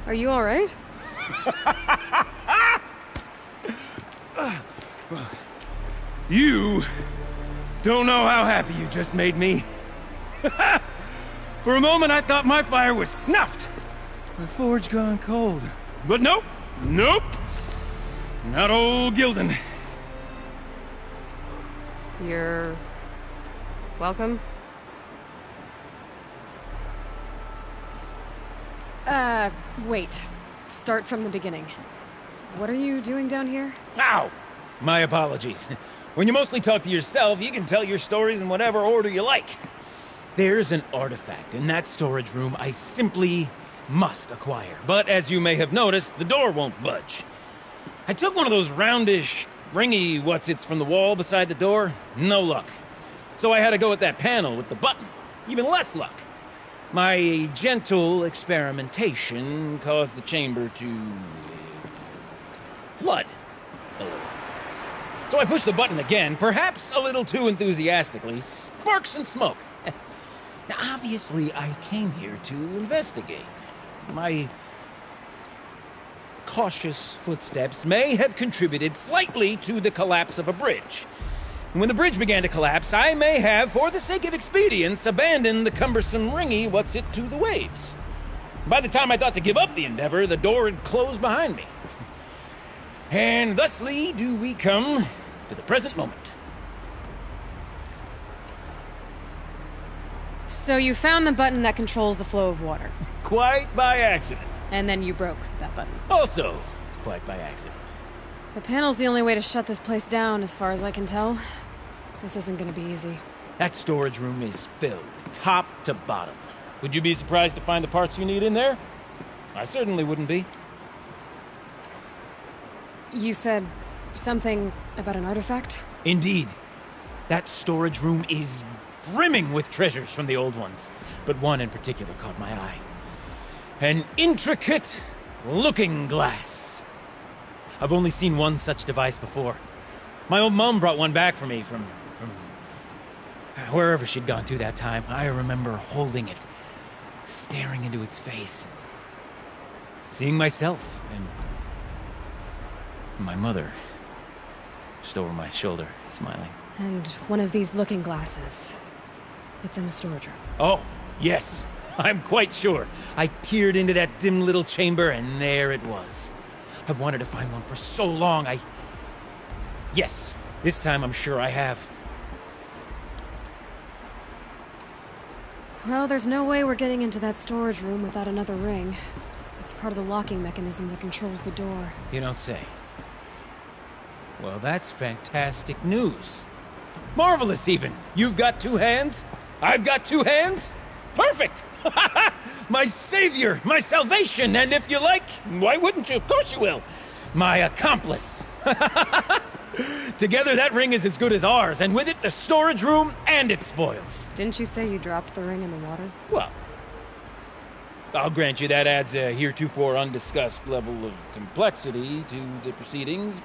Are you all right? You don't know how happy you just made me. For a moment, I thought my fire was snuffed. My forge gone cold. But nope, nope. Not old Gildan. You're... welcome? Wait. Start from the beginning. What are you doing down here? Ow! My apologies. When you mostly talk to yourself, you can tell your stories in whatever order you like. There's an artifact in that storage room I simply must acquire. But as you may have noticed, the door won't budge. I took one of those roundish, ringy what's-its from the wall beside the door. No luck. So I had to go with that panel with the button. Even less luck. My gentle experimentation caused the chamber to... flood a little. So I pushed the button again, perhaps a little too enthusiastically. Sparks and smoke. Now, obviously, I came here to investigate. My cautious footsteps may have contributed slightly to the collapse of a bridge. And when the bridge began to collapse, I may have, for the sake of expedience, abandoned the cumbersome ringy what's-it to the waves. By the time I thought to give up the endeavor, the door had closed behind me. And thusly do we come to the present moment. So you found the button that controls the flow of water. Quite by accident. And then you broke that button. Also, quite by accident. The panel's the only way to shut this place down, as far as I can tell. This isn't gonna be easy. That storage room is filled, top to bottom. Would you be surprised to find the parts you need in there? I certainly wouldn't be. You said something about an artifact? Indeed. That storage room is brimming with treasures from the old ones, but one in particular caught my eye. An intricate looking glass. I've only seen one such device before. My old mom brought one back for me from wherever she'd gone to that time. I remember holding it, staring into its face, seeing myself and my mother just over my shoulder, smiling. And one of these looking glasses. It's in the storage room. Oh, yes. I'm quite sure. I peered into that dim little chamber, and there it was. I've wanted to find one for so long. Yes, this time I'm sure I have. Well, there's no way we're getting into that storage room without another ring. It's part of the locking mechanism that controls the door. You don't say. Well, that's fantastic news. Marvelous, even. You've got two hands. I've got two hands. Perfect! My savior, my salvation, and if you like, why wouldn't you? Of course you will. My accomplice. Together, that ring is as good as ours, and with it, the storage room and its spoils. Didn't you say you dropped the ring in the water? Well, I'll grant you that adds a heretofore undiscussed level of complexity to the proceedings.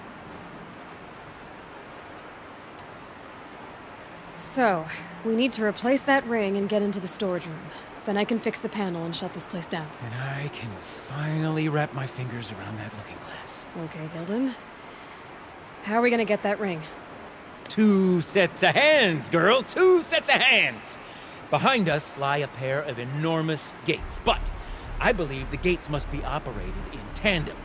So, we need to replace that ring and get into the storage room. Then I can fix the panel and shut this place down. And I can finally wrap my fingers around that looking glass. Okay, Gilden. How are we gonna get that ring? 2 sets of hands, girl! 2 sets of hands! Behind us lie a pair of enormous gates, but I believe the gates must be operated in tandem.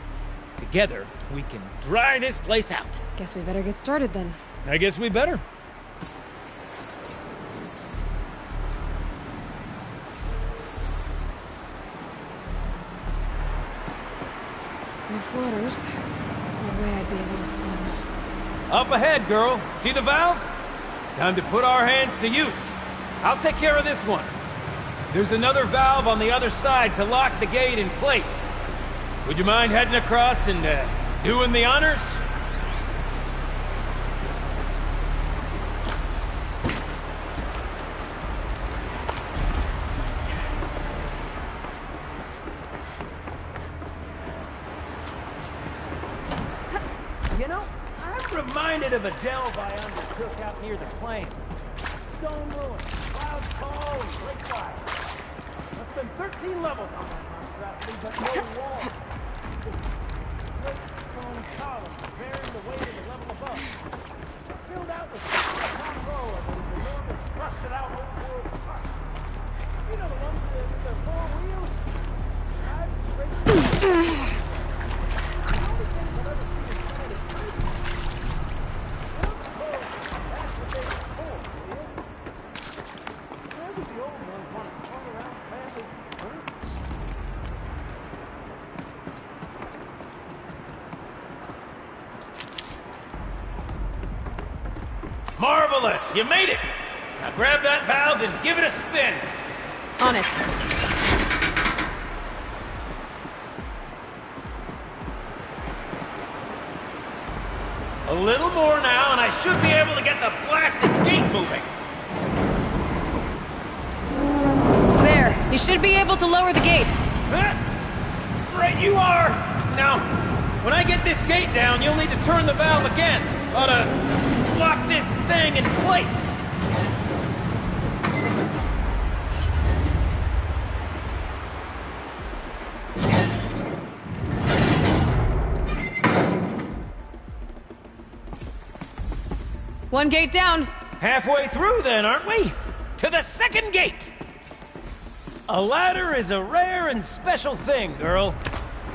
Together, we can dry this place out. Guess we better get started then. I guess we better. Rough waters. No way I'd be able to swim. Up ahead, girl. See the valve? Time to put our hands to use. I'll take care of this one. There's another valve on the other side to lock the gate in place. Would you mind heading across and doing the honors? You know, I'm reminded of a delve I undertook out near the plain. Stone ruins, clouds tall and great wide. That's been 13 levels on that monstrosity, but no wall. Great stone columns bearing the weight of the level above. Filled out with top row of those enormous rusted out old world trucks. You know the ones with their 4 wheels? Marvelous! You made it! Now grab that valve and give it a spin! On it. A little more now, and I should be able to get the blasted gate moving! There! You should be able to lower the gate! Right you are! Now, when I get this gate down, you'll need to turn the valve again. Ought to lock this thing in place. One gate down. Halfway through then, aren't we? To the second gate! A ladder is a rare and special thing, girl.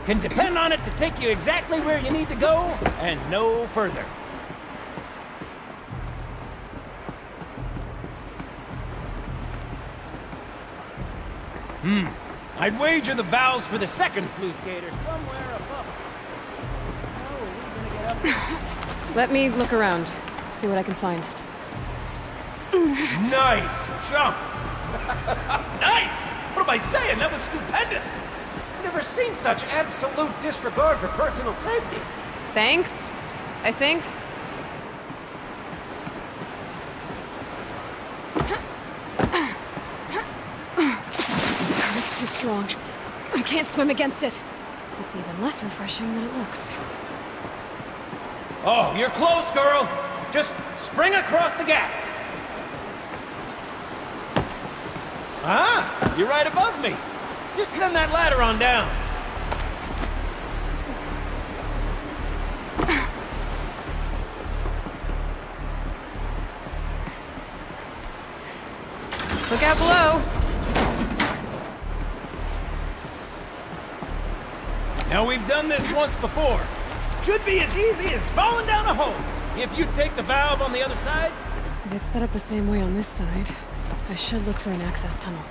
Can depend on it to take you exactly where you need to go, and no further. I'd wager the valves for the second sluice gate are somewhere above us. How are we gonna get up Let me look around, see what I can find. Nice jump! Nice! What am I saying? That was stupendous! I've never seen such absolute disregard for personal safety. Thanks, I think. It's too strong. I can't swim against it. It's even less refreshing than it looks. Oh, you're close, girl! Just spring across the gap! Ah, you're right above me. Just send that ladder on down. Look out below. Now, we've done this once before. Should be as easy as falling down a hole. If you take the valve on the other side... If it's set up the same way on this side, I should look for an access tunnel.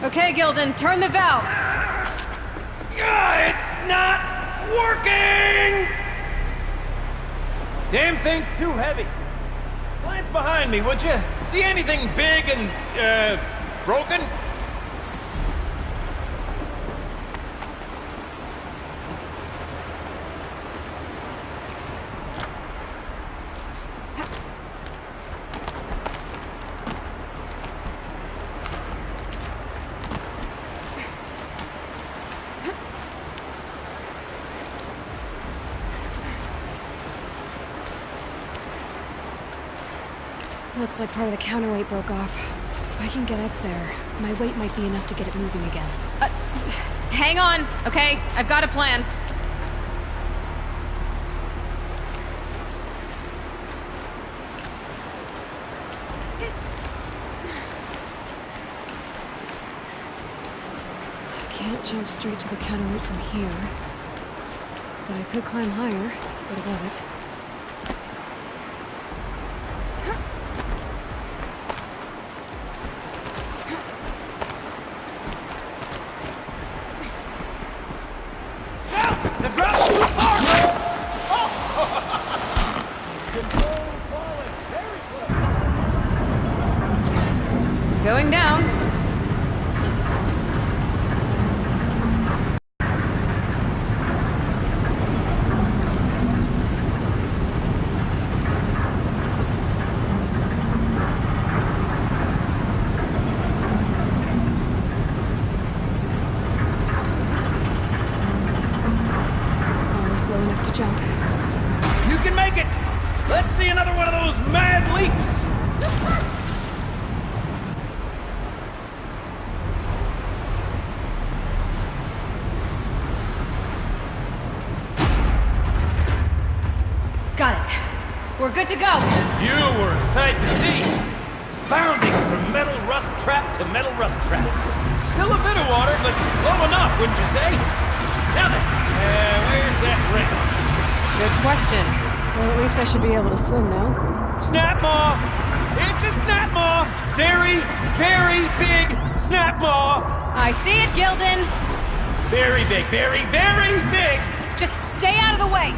Okay, Gilden, turn the valve! It's not working! Damn thing's too heavy. Glance behind me, would you? See anything big and, broken? Looks like part of the counterweight broke off. If I can get up there, my weight might be enough to get it moving again. Hang on, okay? I've got a plan. I can't jump straight to the counterweight from here. But I could climb higher, get above it. Going down. Almost slow enough to jump. You can make it! Let's see another one of those mad leaps! Got it. We're good to go. You were a sight to see. Bounding from metal rust trap to metal rust trap. Still a bit of water, but low enough, wouldn't you say? Now then, where's that ring? Good question. Well, at least I should be able to swim now. Snap maw! It's a snap maw! Very, very big snap maw! I see it, Gilden. Very big, very, very big! Just stay out of the way.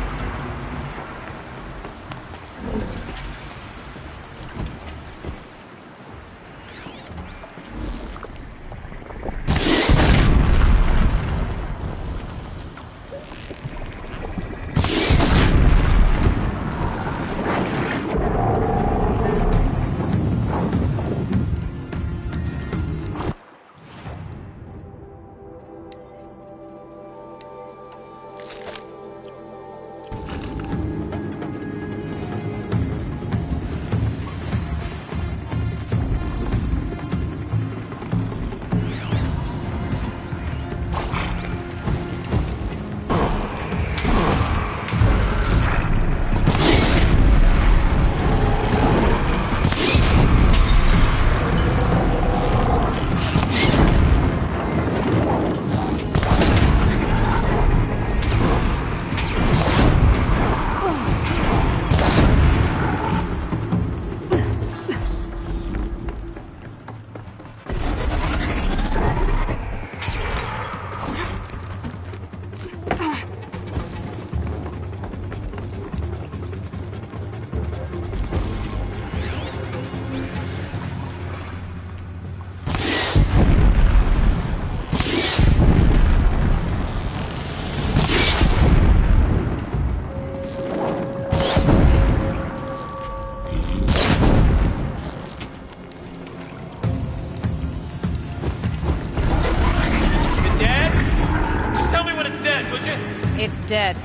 It's dead.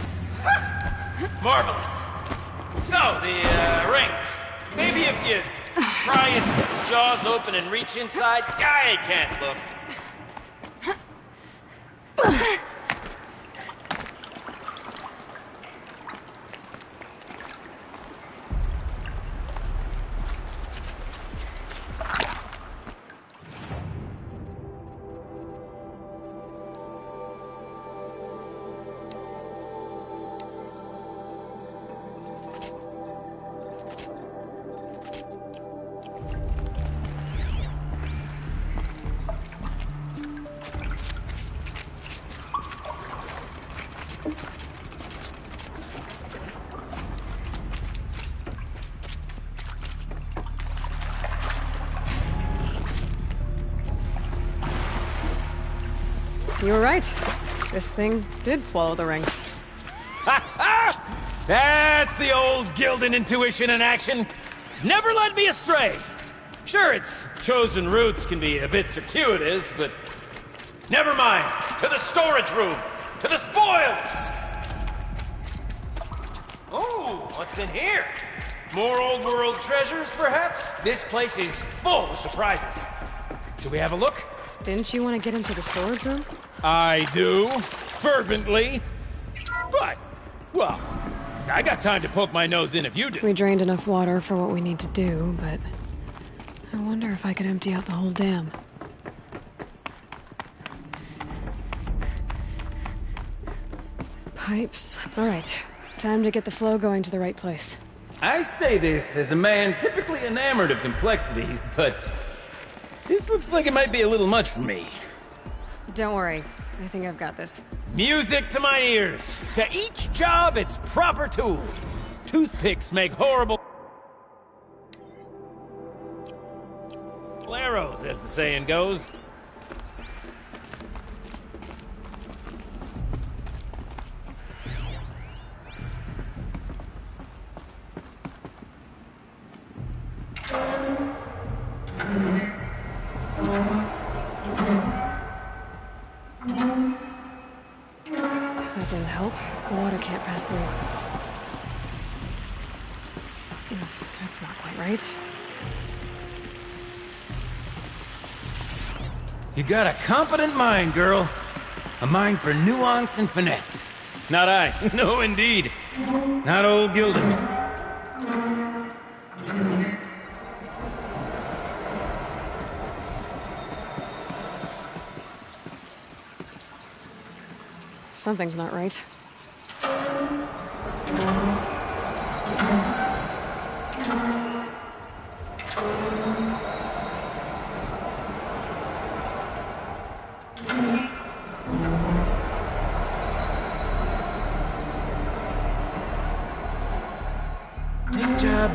Marvelous. So, the ring. Maybe if you pry its jaws open and reach inside, I can't look. You were right. This thing did swallow the ring. That's the old Gildan intuition in action. It's never led me astray. Sure, its chosen routes can be a bit circuitous, but never mind. To the storage room. To the spoils. Oh, what's in here? More old world treasures, perhaps? This place is full of surprises. Should we have a look? Didn't you want to get into the storage room? I do. Fervently. But, well, I got time to poke my nose in if you do. We drained enough water for what we need to do, but I wonder if I could empty out the whole dam. Pipes. All right. Time to get the flow going to the right place. I say this as a man typically enamored of complexities, but this looks like it might be a little much for me. Don't worry. I think I've got this. Music to my ears. To each job, its proper tool. Toothpicks make horrible arrows, as the saying goes. That didn't help. The water can't pass through. That's not quite right. You got a competent mind, girl. A mind for nuance and finesse. Not I. No, indeed. Not old Gildan. Something's not right. This job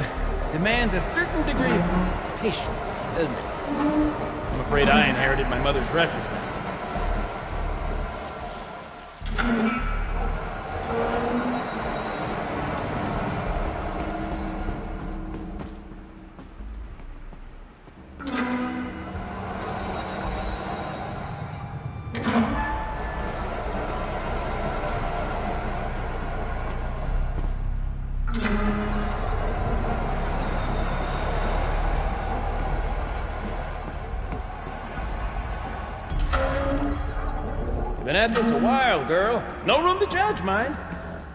demands a certain degree of patience, doesn't it? I'm afraid I inherited my mother's restlessness. Been at this a while, girl. No room to judge, mind.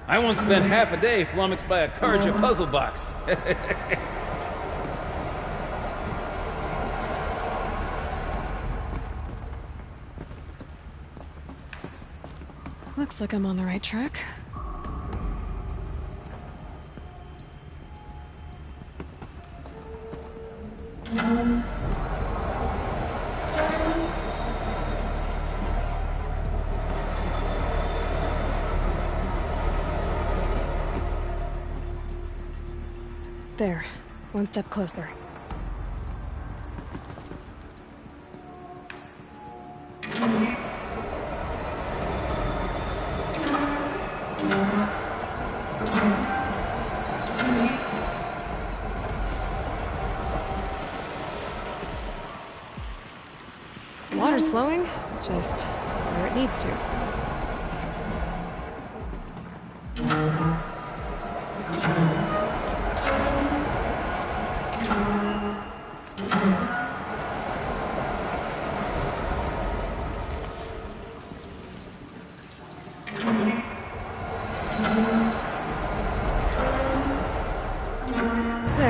I once spent half a day flummoxed by a Karja puzzle box. Looks like I'm on the right track. There. One step closer. Water's flowing, just where it needs to. There,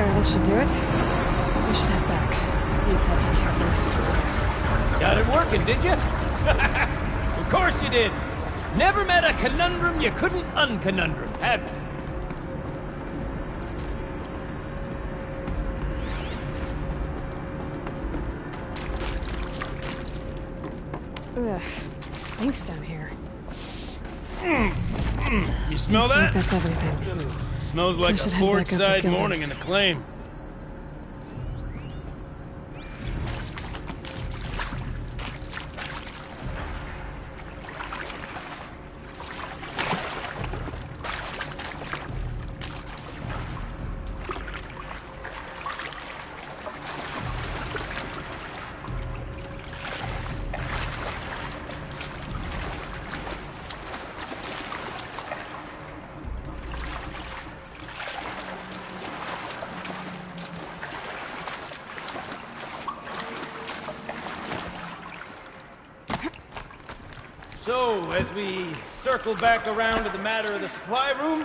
that should do it. We should head back. See if that took care of the rest of the order. Got it working, did you? Of course you did. Never met a conundrum you couldn't unconundrum, have you? Ugh, it stinks down here. You smell Looks that? like that's everything. Smells like We a should head back up with Fordside Gildan. morning in the claim. So, as we circle back around to the matter of the supply room,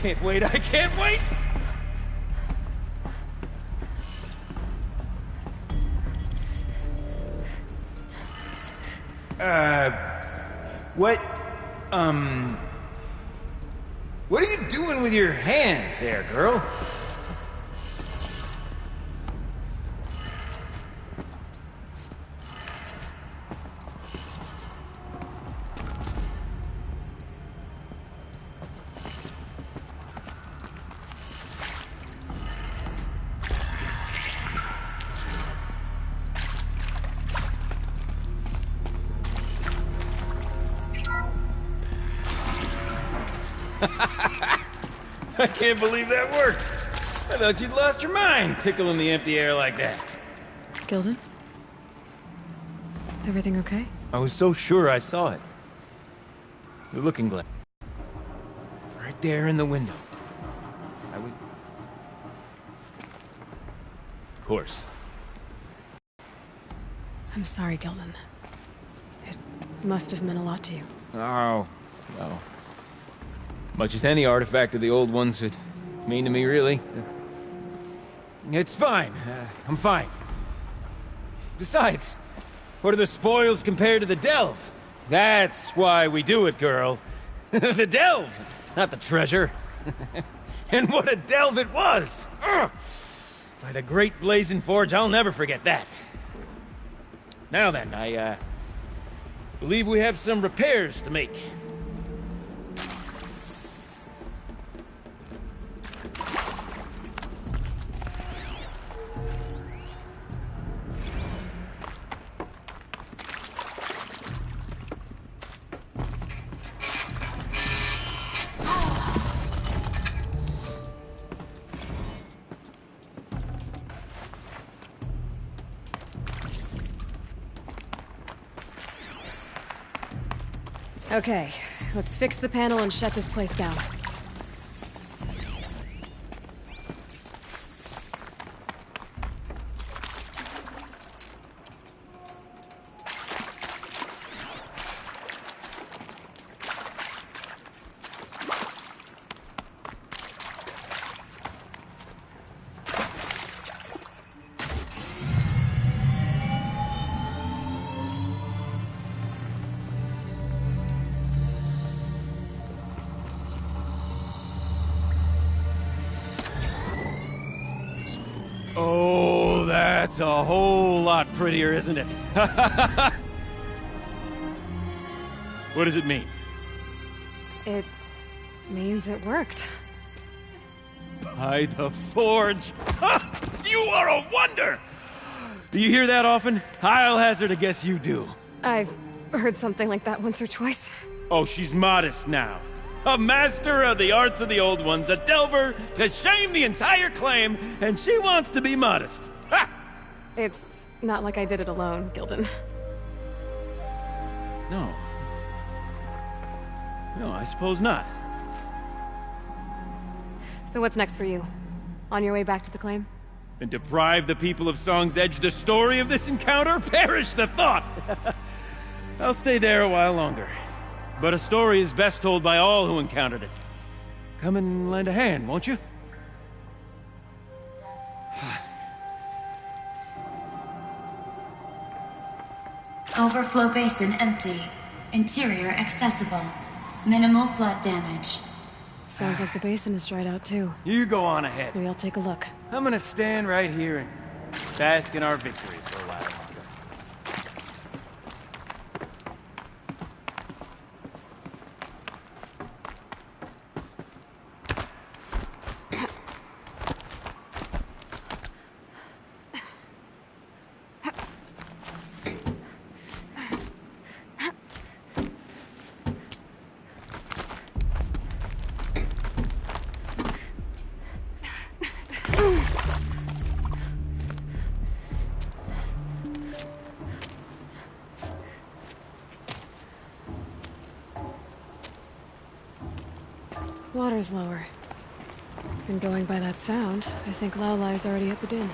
can't wait, I can't wait! What are you doing with your hands there, girl? I can't believe that worked. I thought you'd lost your mind, tickling the empty air like that. Gildan? Everything okay? I was so sure I saw it. The looking glass. Right there in the window. I would... Of course. I'm sorry, Gildan. It must have meant a lot to you. Oh, well. Much as any artifact of the old ones would mean to me, really. It's fine. I'm fine. Besides, what are the spoils compared to the delve? That's why we do it, girl. The delve, not the treasure. And what a delve it was! Ugh. By the great Blazing Forge, I'll never forget that. Now then, I believe we have some repairs to make. Okay, let's fix the panel and shut this place down. a whole lot prettier, isn't it? What does it mean? It means it worked. By the Forge! You are a wonder! Do you hear that often? I'll hazard a guess you do. I've heard something like that once or twice. Oh, she's modest now. A master of the arts of the old ones, a delver to shame the entire claim, and she wants to be modest. Ha! It's not like I did it alone, Gildan. No. No, I suppose not. So what's next for you? On your way back to the claim? And deprive the people of Song's Edge the story of this encounter? Perish the thought! I'll stay there a while longer. But a story is best told by all who encountered it. Come and lend a hand, won't you? Overflow basin empty. Interior accessible. Minimal flood damage. Sounds like the basin is dried out too. You go on ahead. Maybe I'll take a look. I'm gonna stand right here and bask in our victory for a while longer. Water's lower. And going by that sound, I think Laolai's already at the din.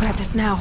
grab this now.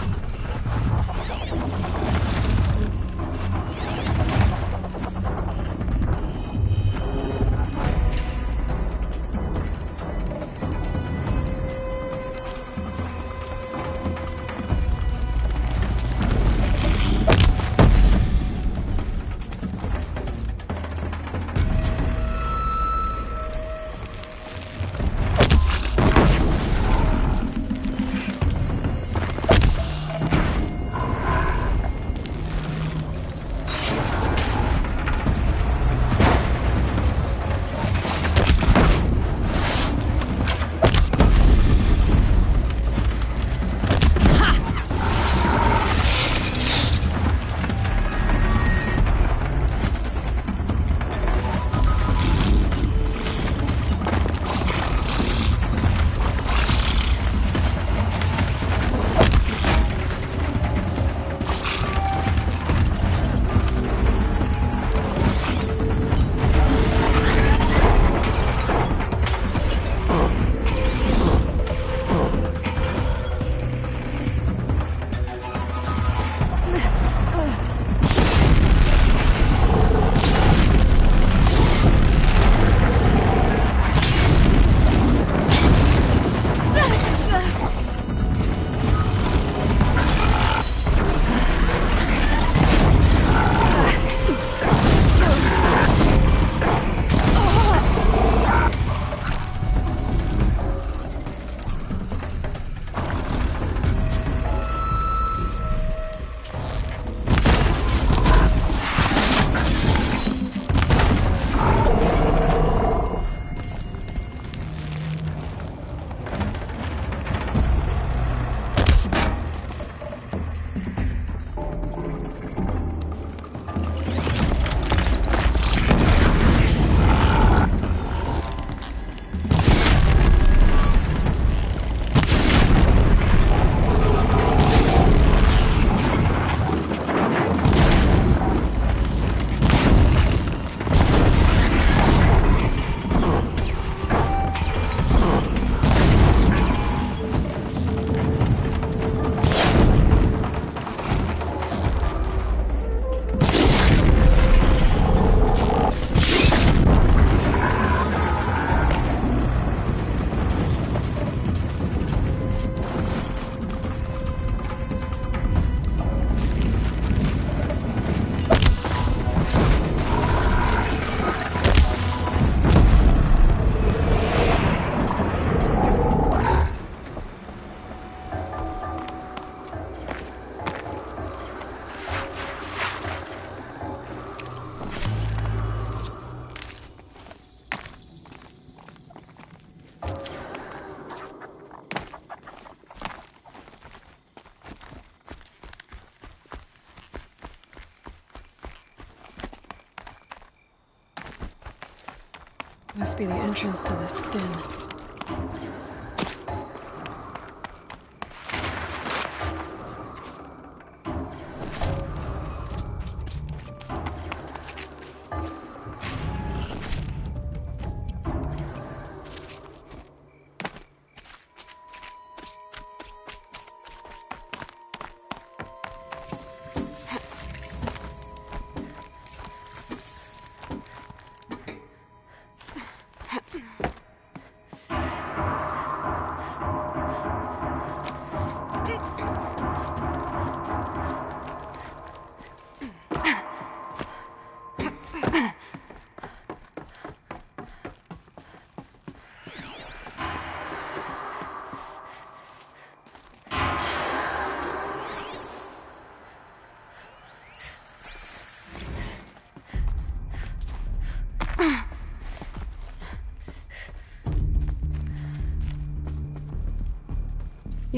Must be the entrance to this den.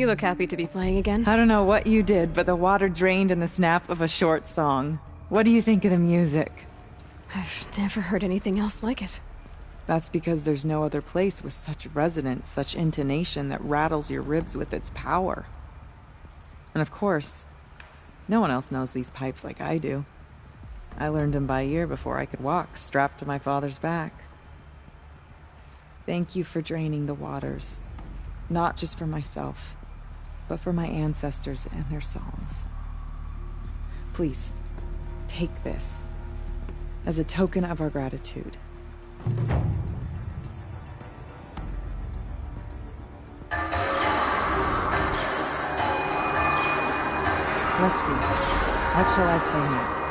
You look happy to be playing again. I don't know what you did, but the water drained in the snap of a short song. What do you think of the music? I've never heard anything else like it. That's because there's no other place with such resonance, such intonation that rattles your ribs with its power. And of course, no one else knows these pipes like I do. I learned them by ear before I could walk, strapped to my father's back. Thank you for draining the waters. Not just for myself, but for my ancestors and their songs. Please, take this as a token of our gratitude. Let's see. What shall I play next?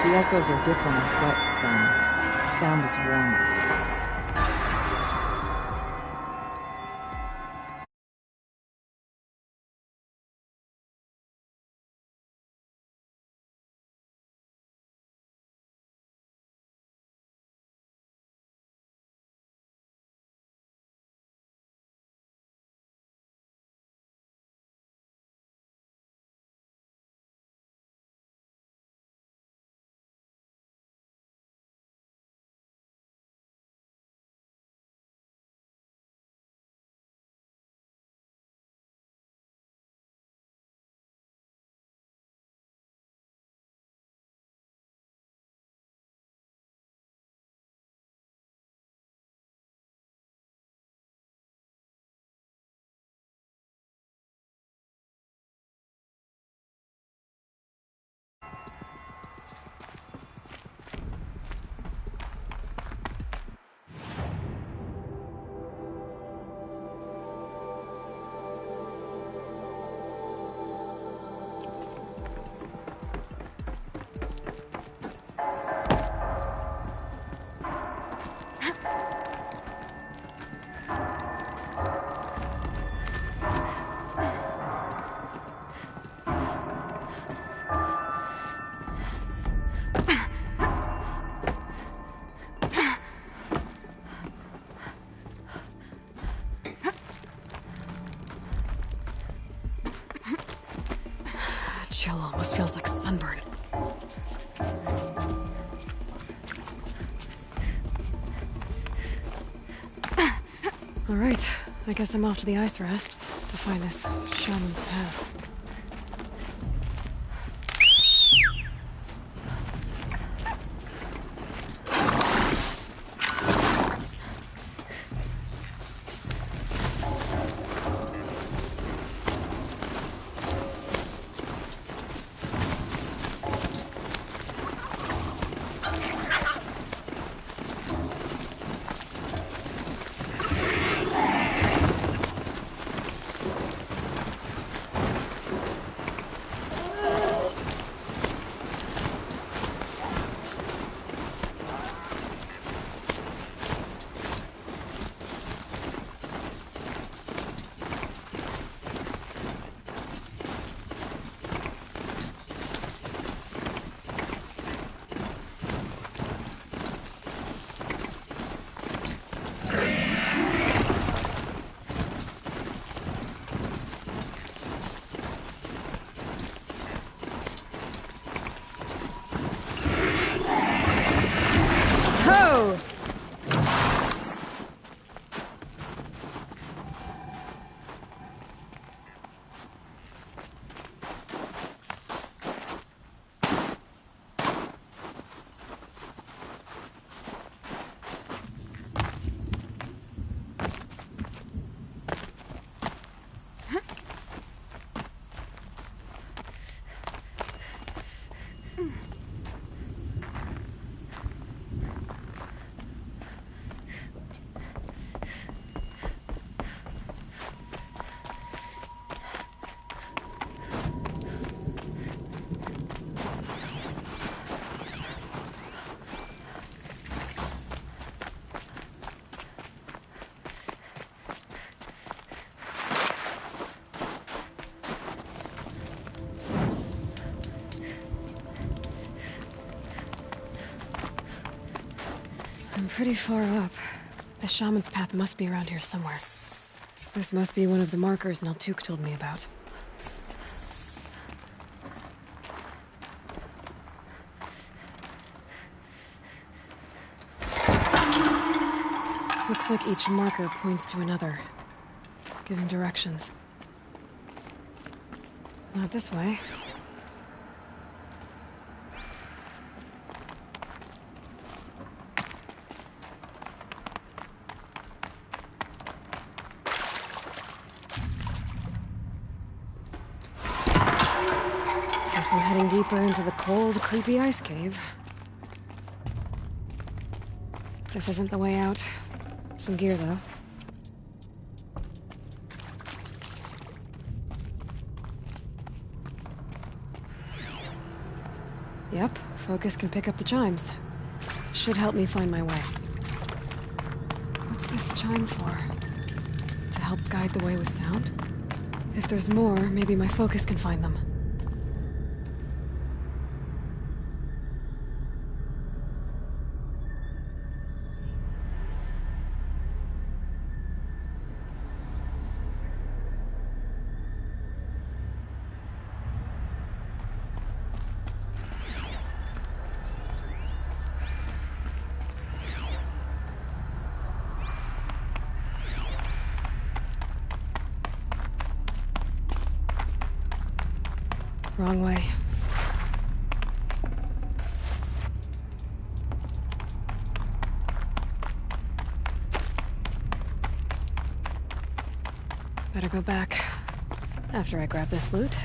The echoes are different with wet stone. The sound is warmer. Chill almost feels like sunburn. All right, I guess I'm off to the ice rasps to find this shaman's path. Ho! I'm pretty far up. The shaman's path must be around here somewhere. This must be one of the markers Naltuk told me about. Looks like each marker points to another, giving directions. Not this way. Guess I'm heading deeper into the cold, creepy ice cave. This isn't the way out. Some gear, though. Yep, focus can pick up the chimes. Should help me find my way. What's this chime for? To help guide the way with sound? If there's more, maybe my focus can find them. Wrong way. Better go back after I grab this loot.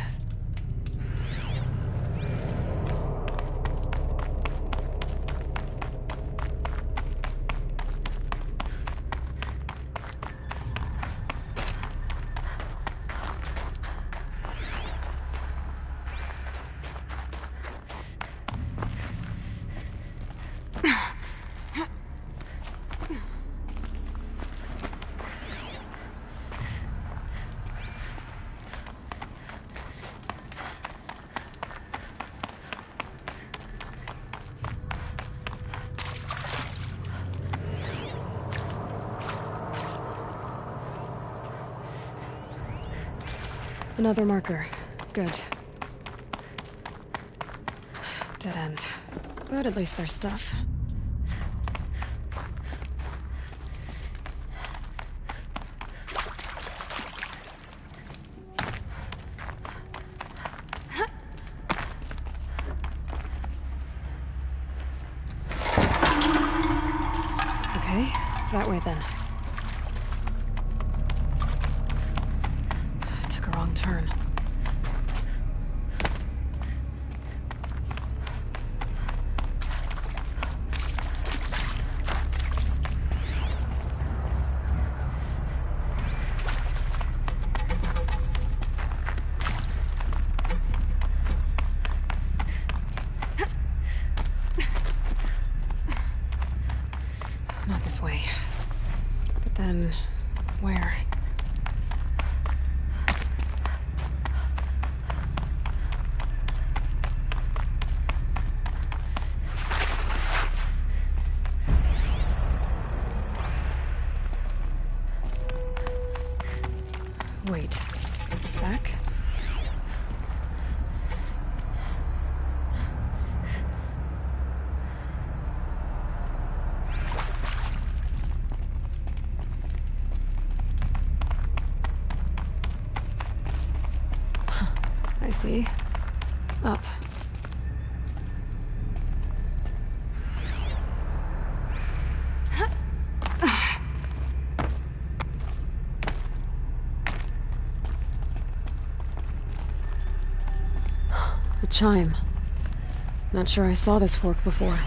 Another marker. Good. Dead end. But at least there's stuff. Okay, that way then. Turn. Not this way. But then, where? Wait. Back? I see. Up. A chime. Not sure I saw this fork before.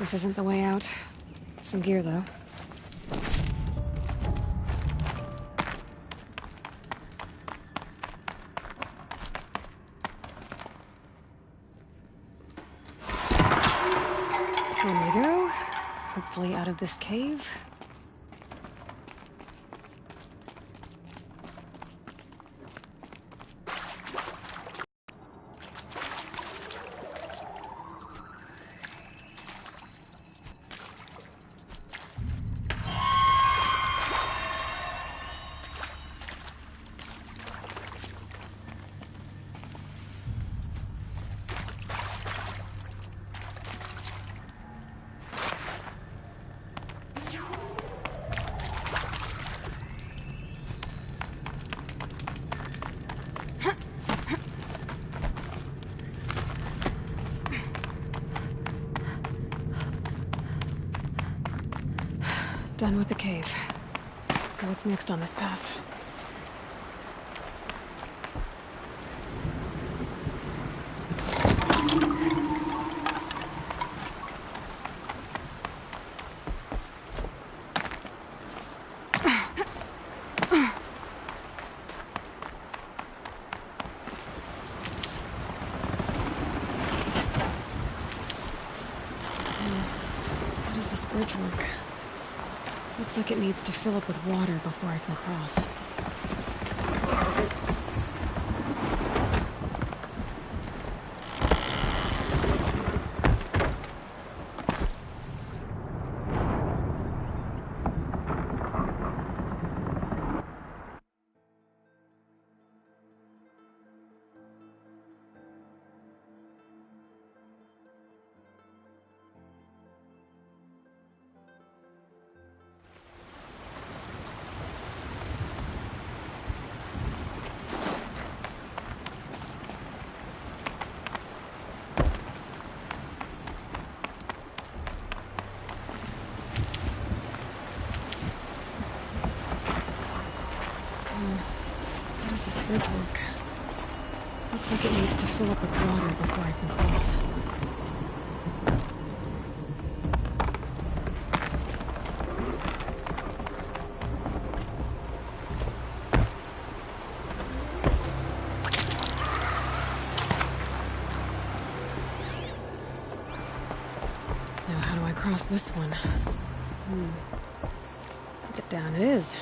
This isn't the way out. Some gear, though. Here we go. Hopefully out of this cave. Done with the cave. So what's next on this path? How does this bridge work? Looks like it needs to fill up with water before I can cross. How does this bridge work? Looks like it needs to fill up with water before I can cross. Now how do I cross this one? Down it is.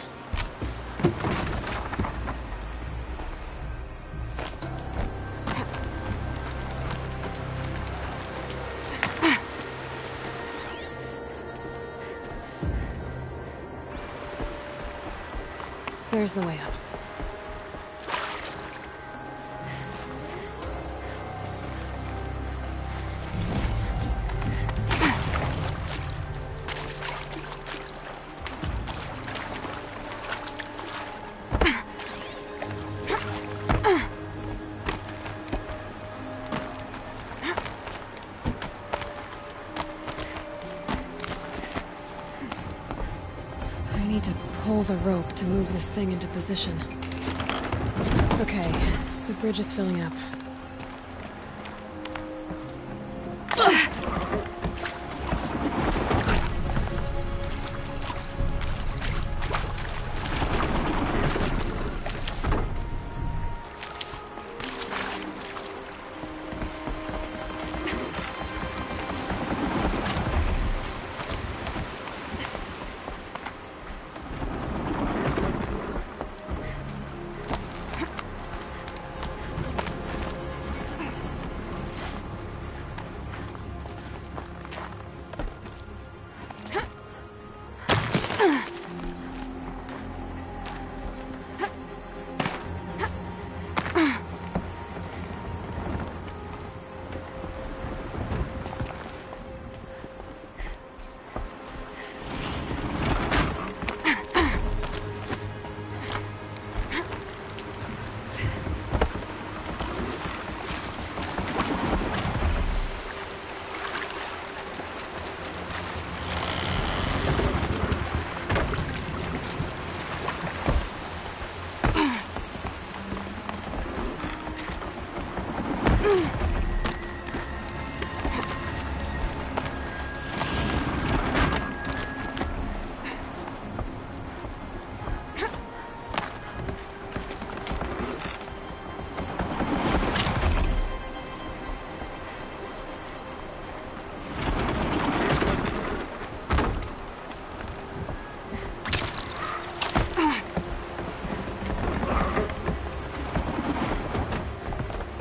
There's the way up. I need to pull the rope to move this thing into position. Okay, the bridge is filling up.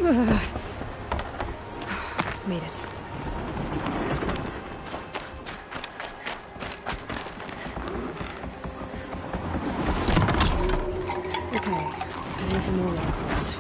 Made it. Okay, time for more rifles.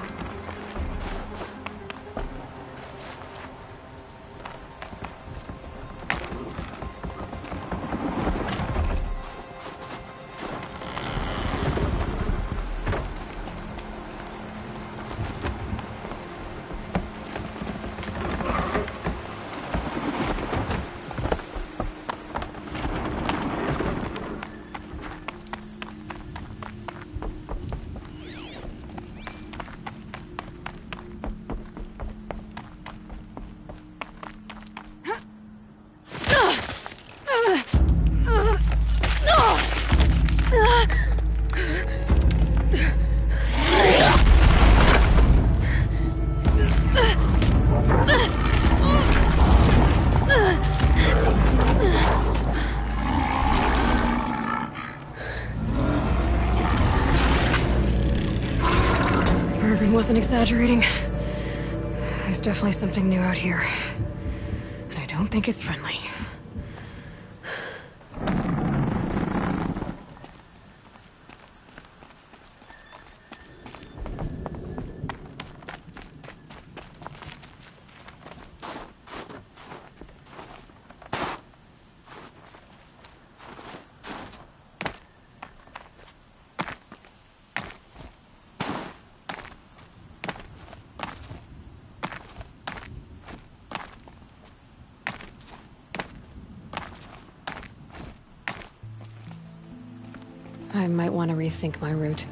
Wasn't exaggerating. There's definitely something new out here. And I don't think it's friendly. I might want to rethink my route.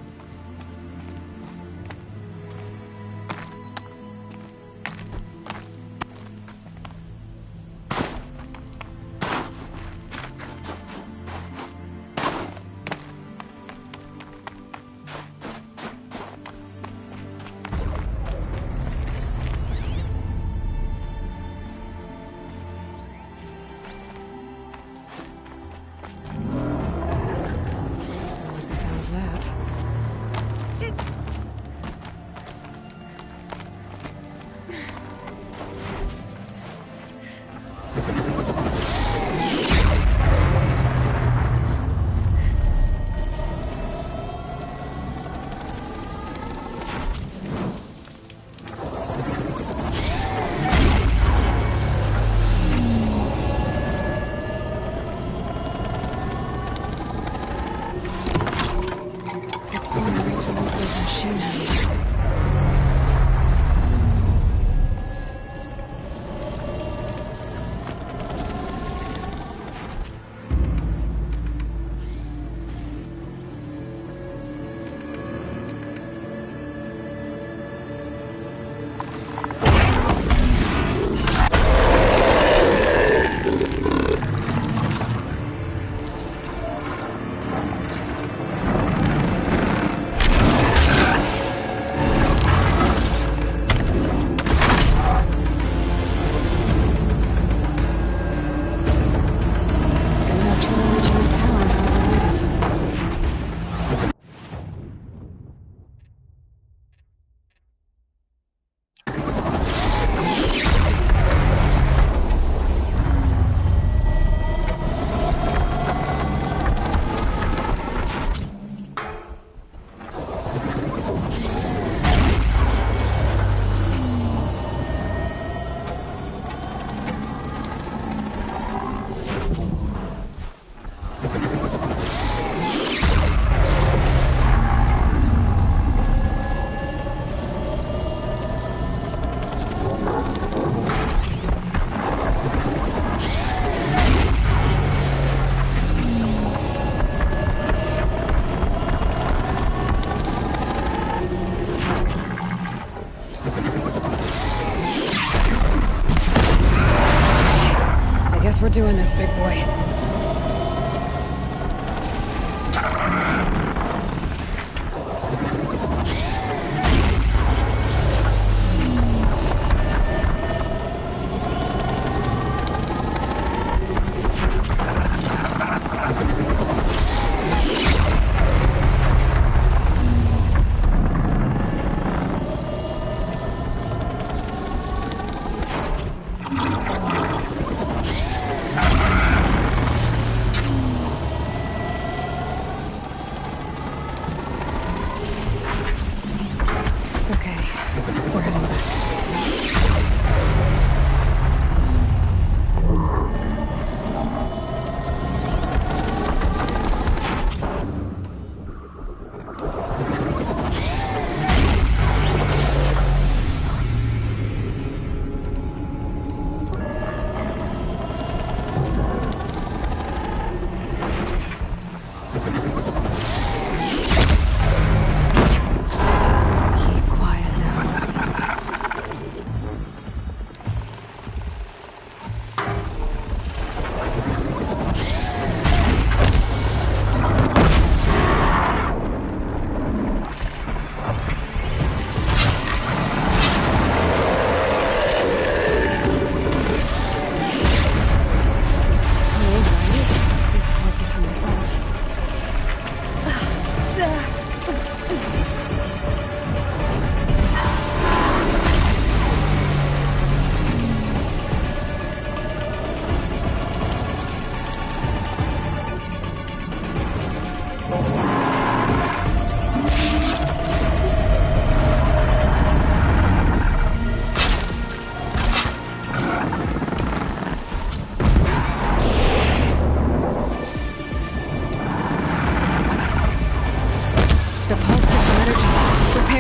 We're doing this, big boy.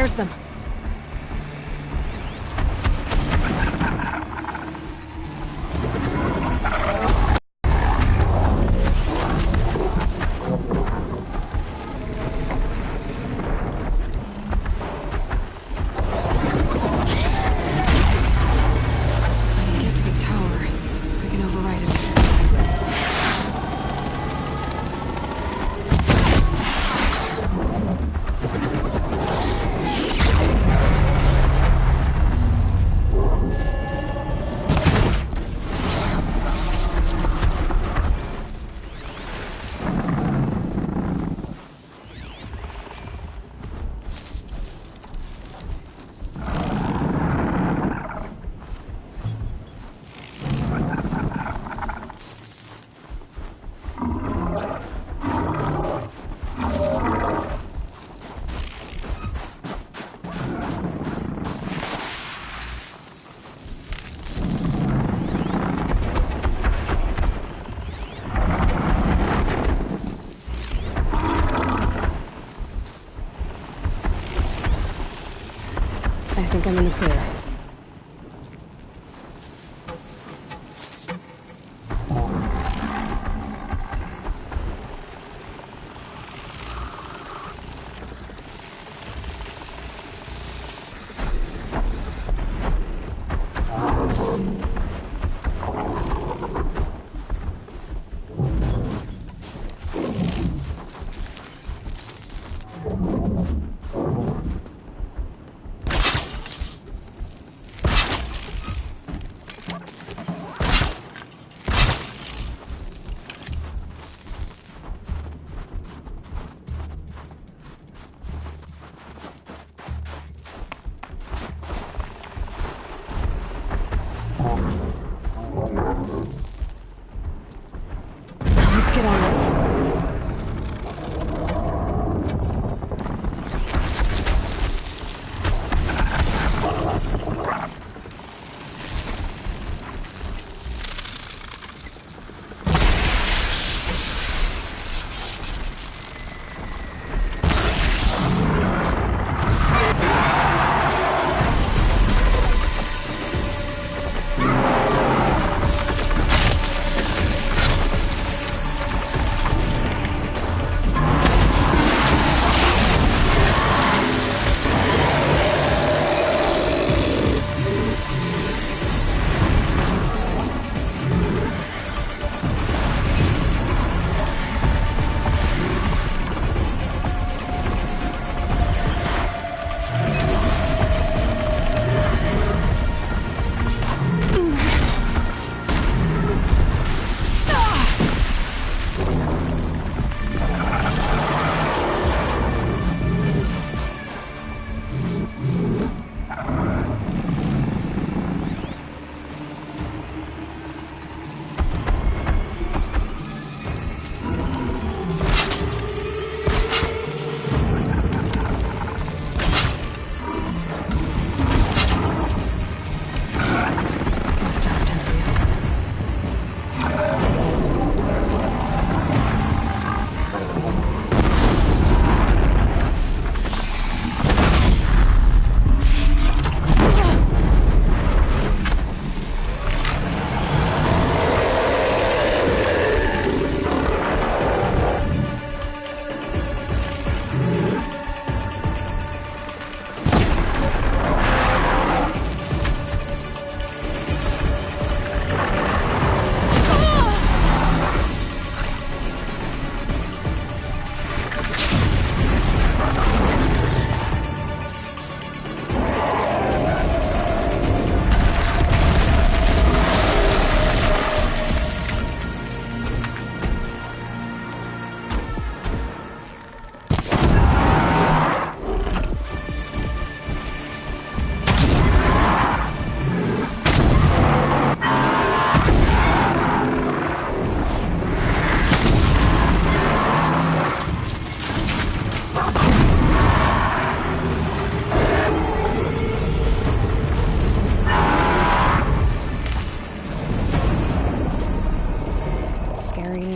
There's them. I think I'm in the clear. Let's get on it.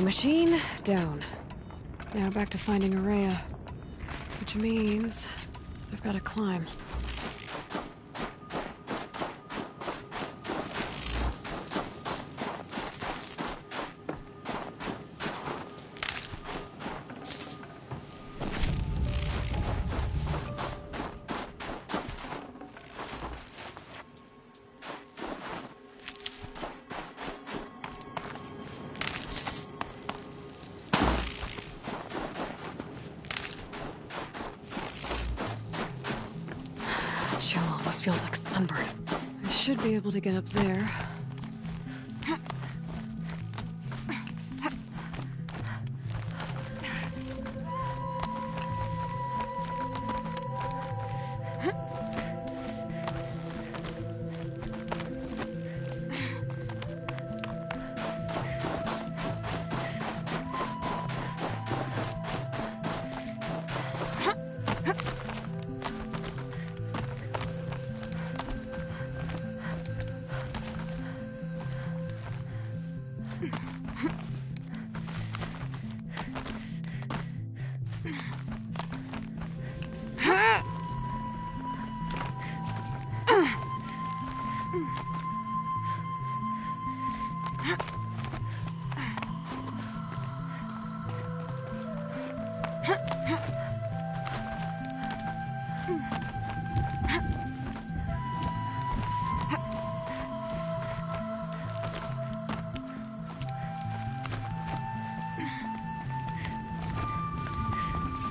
Machine down. Now back to finding Araya. Which means I've got to climb. Chill almost feels like sunburn. I should be able to get up there.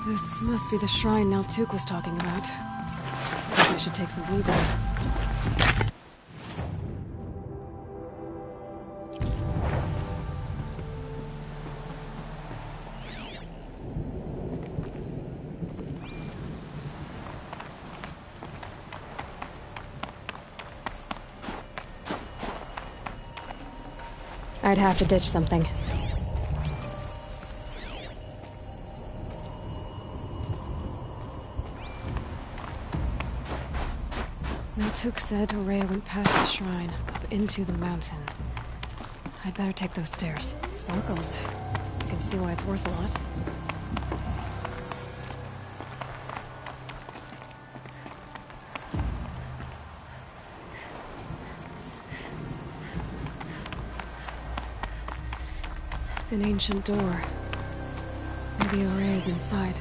This must be the shrine Naltuk was talking about. Maybe I should take some blueberries. I'd have to ditch something. Naltuk said Ourea went past the shrine, up into the mountain. I'd better take those stairs. Sparkles. You can see why it's worth a lot. An ancient door. Maybe Ourea's inside.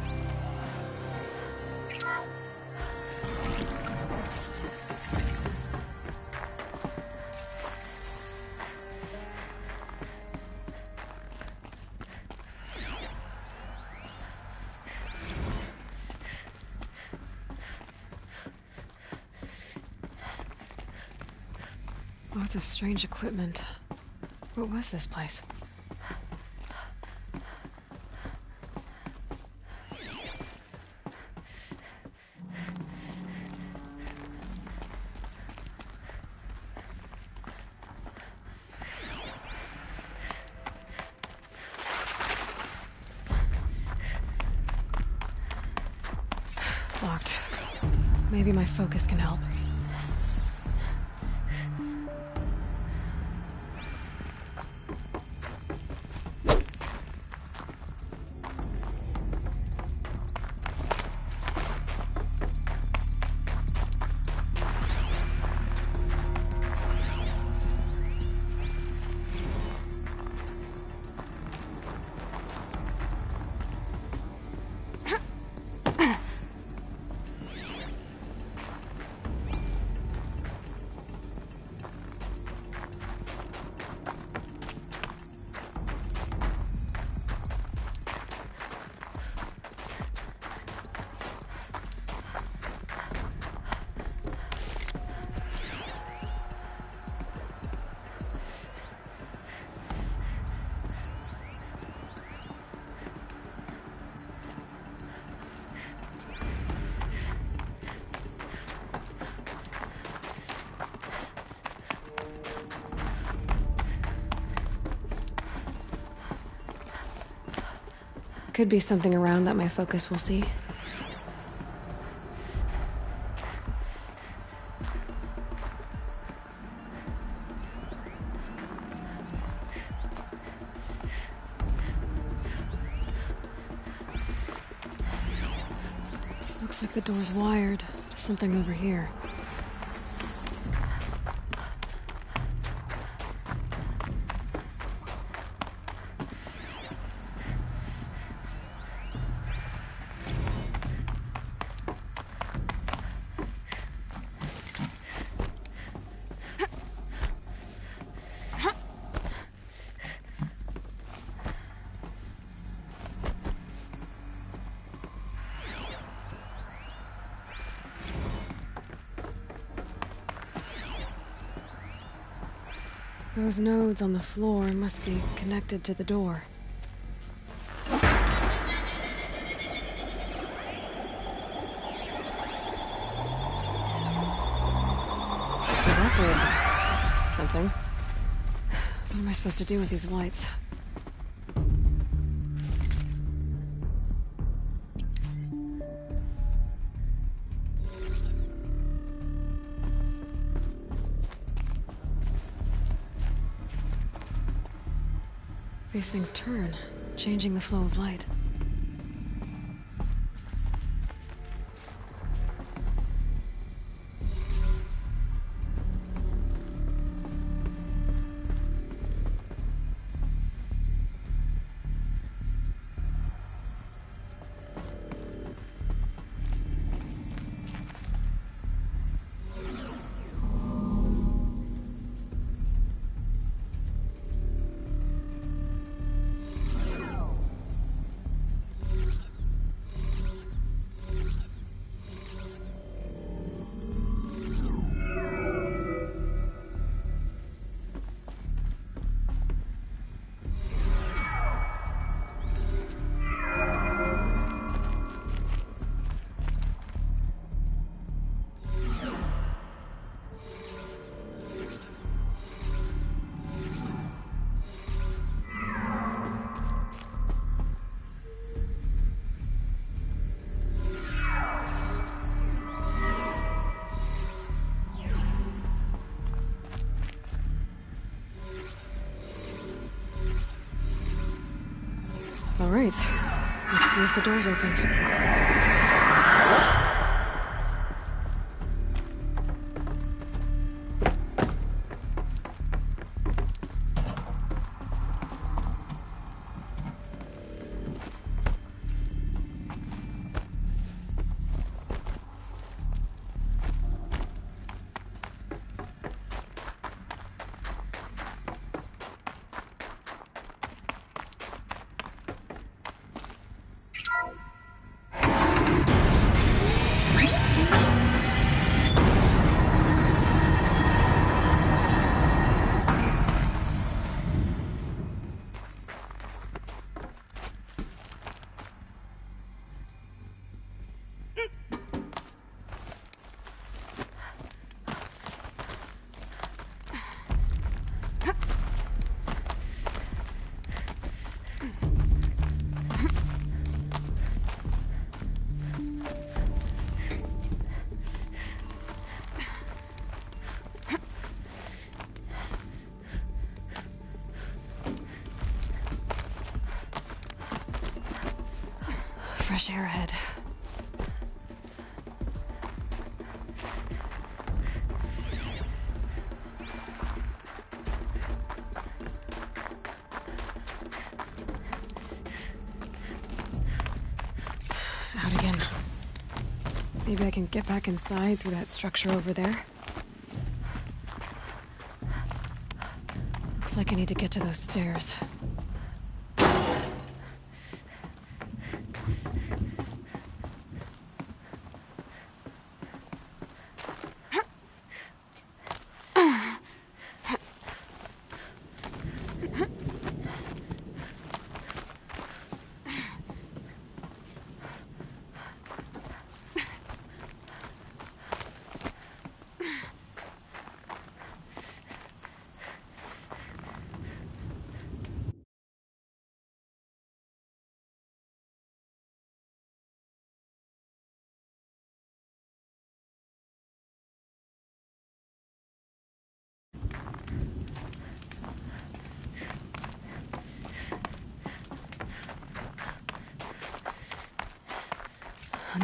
Lots of strange equipment. What was this place? Locked. Maybe my focus can help. Could be something around that my focus will see. Looks Looks like the door's wired to something over here. Those nodes on the floor must be connected to the door. That did something. What am I supposed to do with these lights? These things turn, changing the flow of light. All right, let's see if the door's open. Fresh air ahead. Out again. Maybe I can get back inside through that structure over there. Looks like I need to get to those stairs.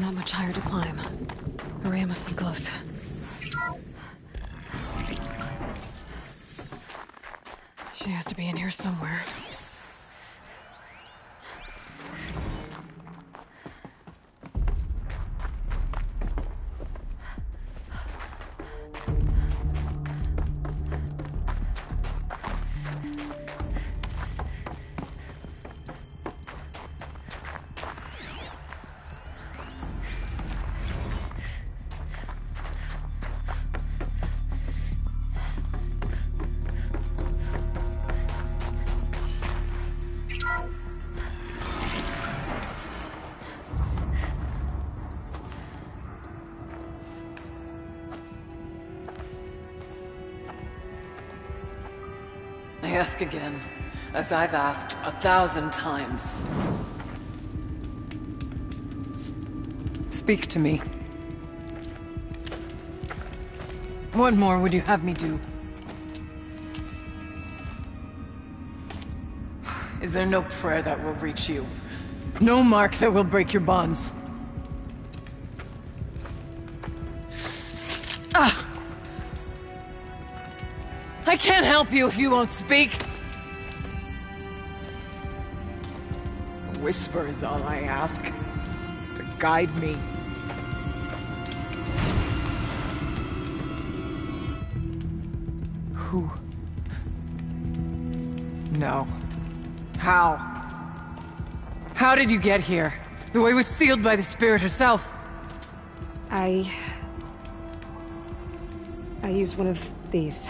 Not much higher to climb. Maria must be close. She has to be in here somewhere. I ask again, as I've asked 1,000 times. Speak to me. What more would you have me do? Is there no prayer that will reach you? No mark that will break your bonds? Ah! I can't help you if you won't speak. A whisper is all I ask, to guide me. Who? No. How? How did you get here? The way was sealed by the Spirit herself. I used one of these.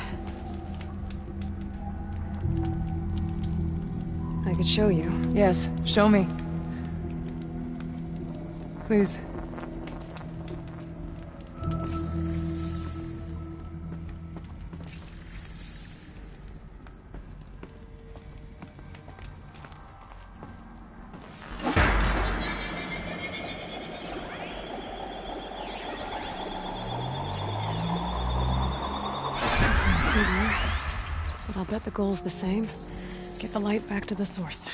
I could show you. Yes, show me. Please. But I'll bet the goal's the same. Get the light back to the source.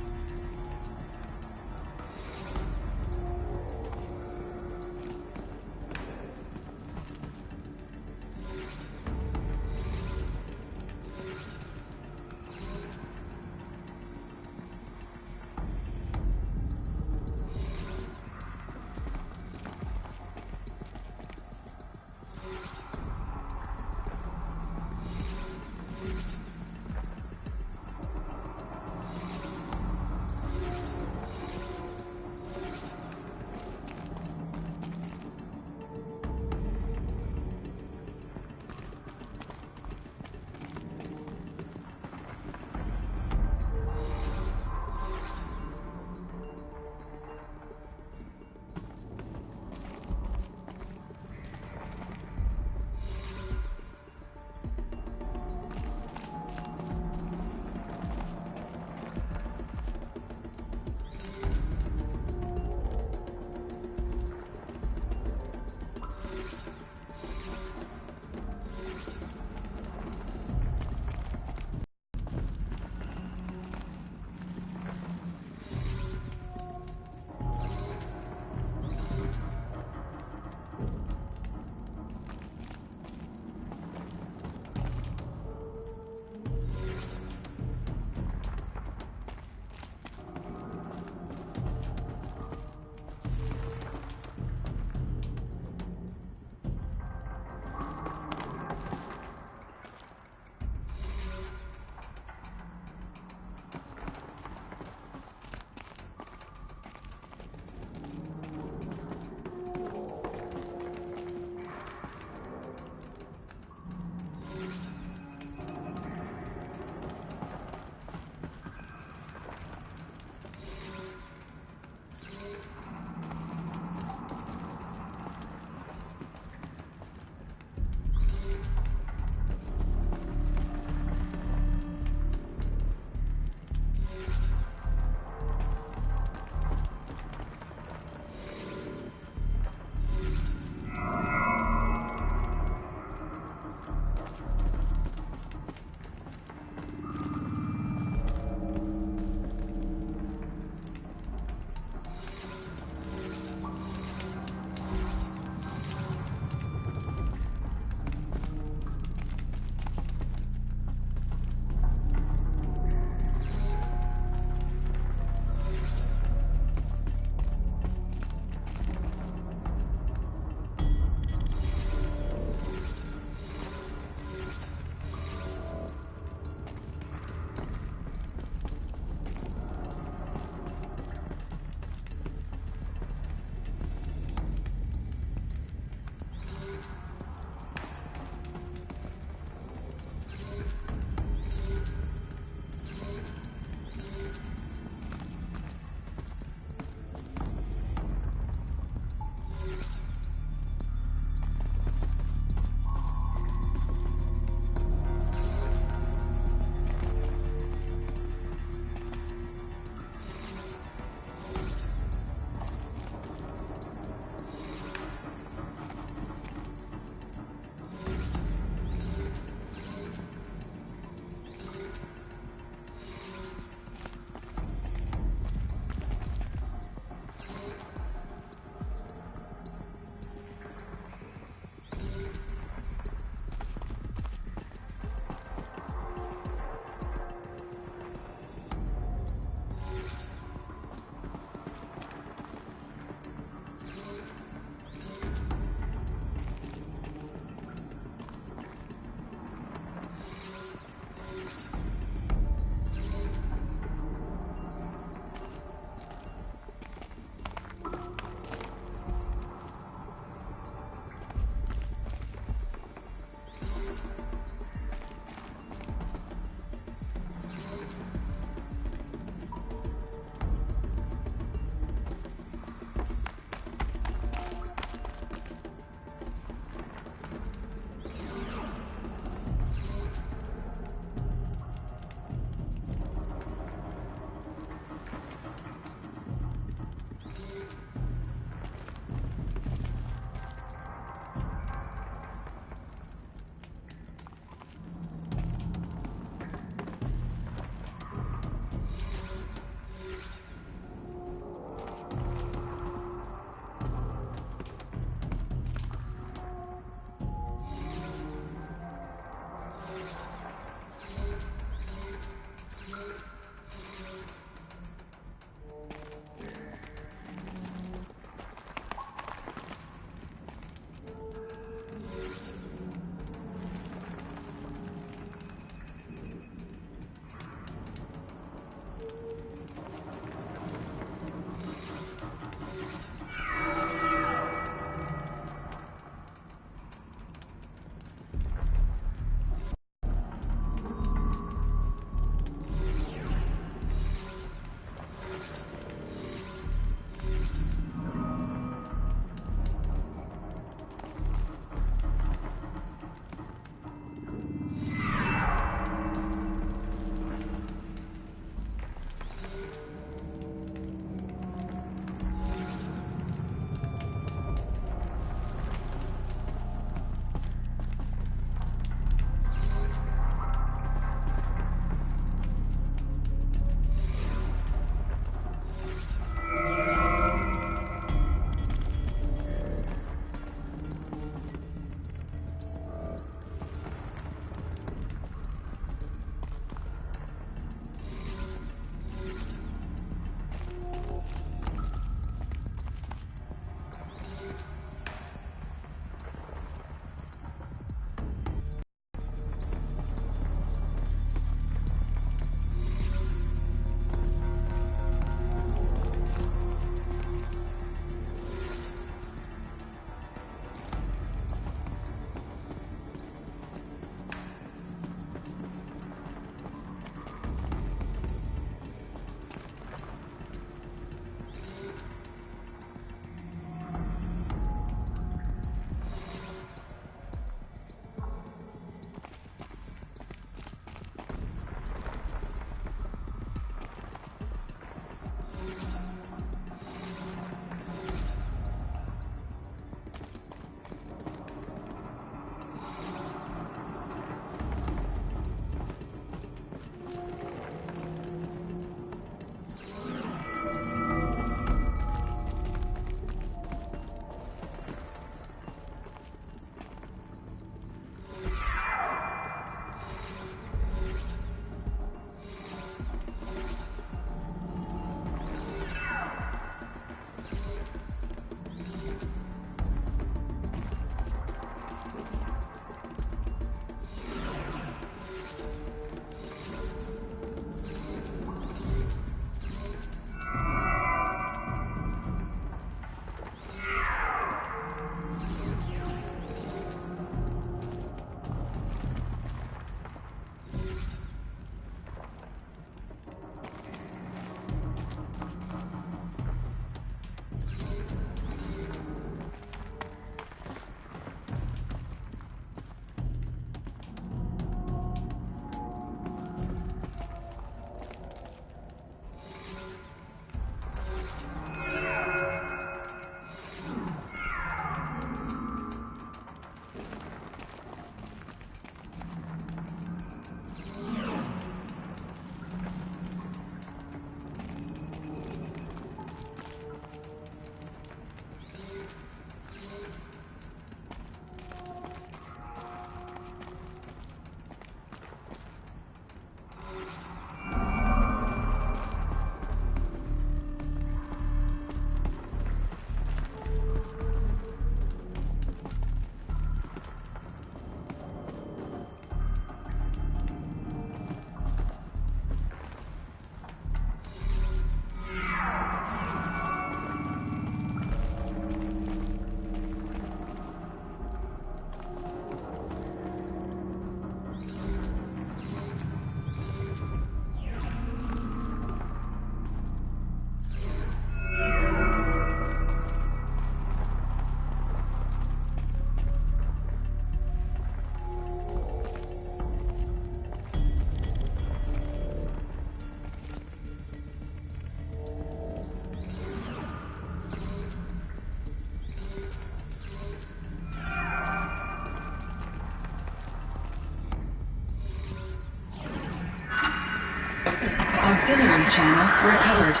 Auxiliary channel recovered.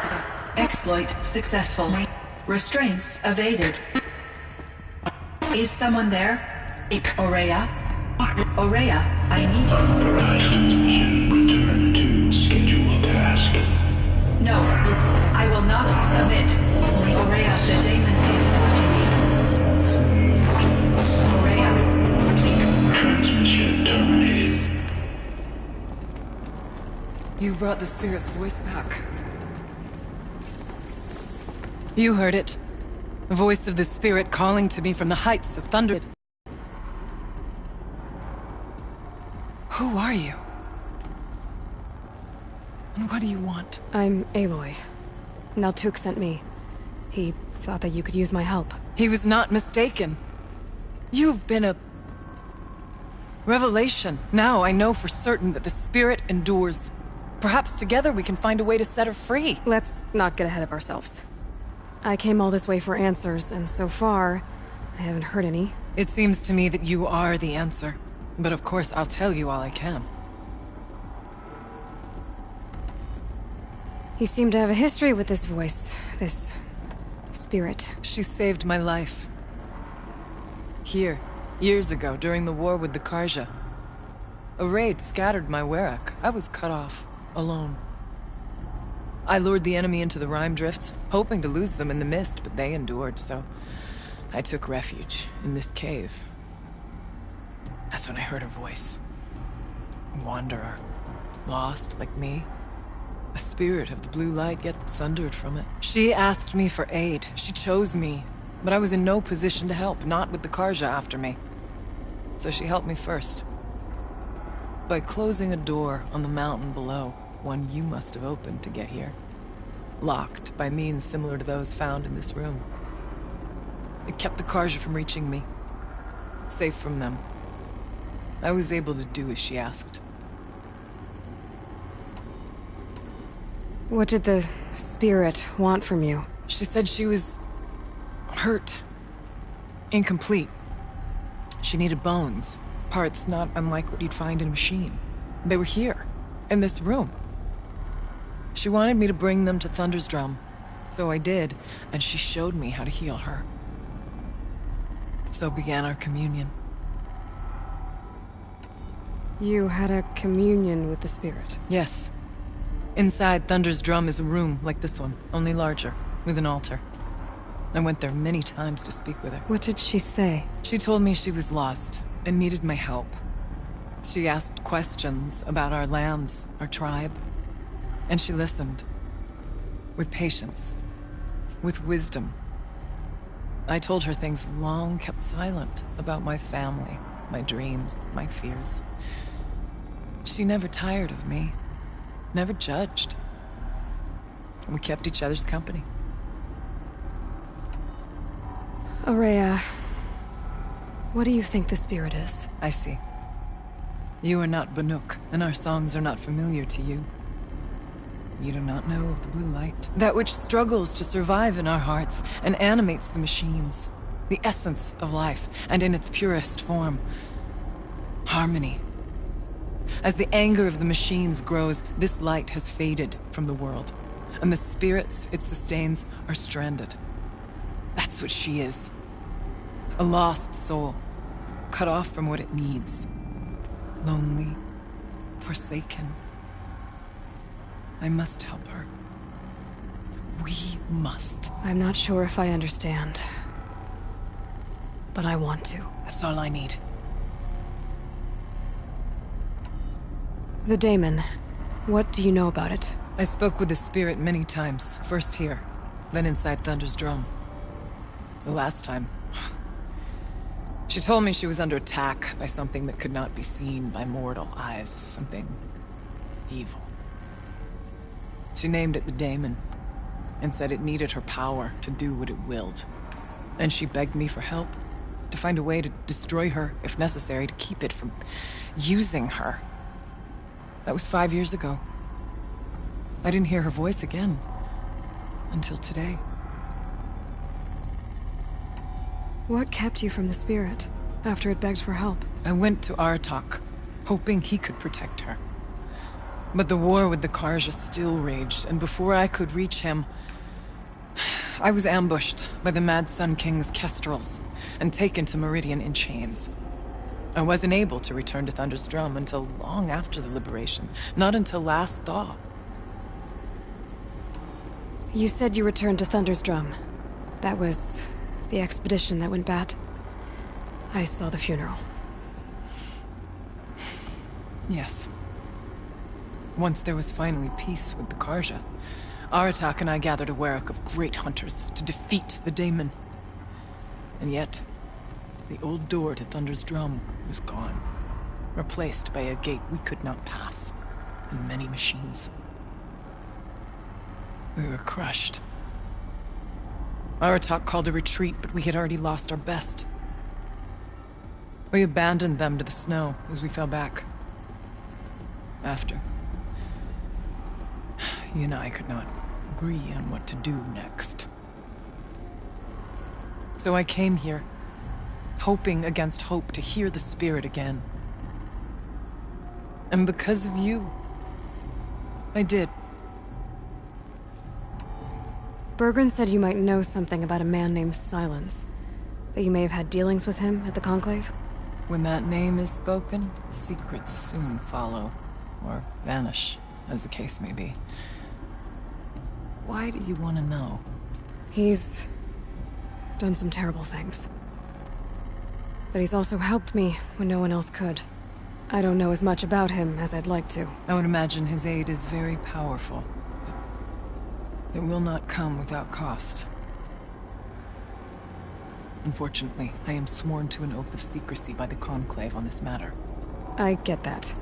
Exploit successful. Restraints evaded. Is someone there? Aurea? Aurea, I need you. Authorized transmission. Return to scheduled task. No, I will not submit. Aurea, the daemon is forcing me. Aurea. Transmission terminated. You brought the spirit's voice back. You heard it. The voice of the spirit calling to me from the heights of Thunder. Who are you? And what do you want? I'm Aloy. Naltuk sent me. He thought that you could use my help. He was not mistaken. You've been a revelation. Now I know for certain that the spirit endures. Perhaps together we can find a way to set her free. Let's not get ahead of ourselves. I came all this way for answers, and so far, I haven't heard any. It seems to me that you are the answer. But of course, I'll tell you all I can. You seem to have a history with this voice, this spirit. She saved my life. Here, years ago, during the war with the Karja. A raid scattered my Werak. I was cut off, alone. I lured the enemy into the Rime Drifts, hoping to lose them in the mist, but they endured, so I took refuge in this cave. That's when I heard her voice. A wanderer. Lost, like me. A spirit of the blue light, yet sundered from it. She asked me for aid. She chose me. But I was in no position to help, not with the Karja after me. So she helped me first. By closing a door on the mountain below, one you must have opened to get here. Locked by means similar to those found in this room. It kept the Karja from reaching me. Safe from them. I was able to do as she asked. What did the spirit want from you? She said she was hurt. Incomplete. She needed bones. Parts not unlike what you'd find in a machine. They were here, in this room. She wanted me to bring them to Thunder's Drum. So I did, and she showed me how to heal her. So began our communion. You had a communion with the spirit? Yes. Inside Thunder's Drum is a room like this one, only larger, with an altar. I went there many times to speak with her. What did she say? She told me she was lost and needed my help. She asked questions about our lands, our tribe. And she listened. With patience. With wisdom. I told her things long kept silent about my family, my dreams, my fears. She never tired of me. Never judged. We kept each other's company. Aurea, what do you think the spirit is? I see. You are not Banuk, and our songs are not familiar to you. You do not know of the blue light. That which struggles to survive in our hearts and animates the machines. The essence of life, and in its purest form. Harmony. As the anger of the machines grows, this light has faded from the world, and the spirits it sustains are stranded. That's what she is. A lost soul, cut off from what it needs. Lonely, forsaken. I must help her. We must. I'm not sure if I understand, but I want to. That's all I need. The daemon. What do you know about it? I spoke with the spirit many times. First here, then inside Thunder's Drum. The last time, she told me she was under attack by something that could not be seen by mortal eyes. Something evil. She named it the daemon, and said it needed her power to do what it willed. And she begged me for help, to find a way to destroy her, if necessary, to keep it from using her. That was 5 years ago. I didn't hear her voice again. Until today. What kept you from the spirit, after it begged for help? I went to Aratak, hoping he could protect her. But the war with the Karja still raged, and before I could reach him, I was ambushed by the Mad Sun King's kestrels and taken to Meridian in chains. I wasn't able to return to Thunder's Drum until long after the liberation, not until last thaw. You said you returned to Thunder's Drum. That was the expedition that went bad. I saw the funeral. Yes. Once there was finally peace with the Karja, Aratak and I gathered a Werak of great hunters to defeat the Daemon. And yet, the old door to Thunder's Drum was gone, replaced by a gate we could not pass, and many machines. We were crushed. Aratak called a retreat, but we had already lost our best. We abandoned them to the snow as we fell back. After, he and I could not agree on what to do next. So I came here, hoping against hope to hear the spirit again. And because of you, I did. Bergren said you might know something about a man named Silence. That you may have had dealings with him at the Conclave? When that name is spoken, secrets soon follow. Or vanish, as the case may be. Why do you want to know? He's done some terrible things. But he's also helped me when no one else could. I don't know as much about him as I'd like to. I would imagine his aid is very powerful. But it will not come without cost. Unfortunately, I am sworn to an oath of secrecy by the Conclave on this matter. I get that.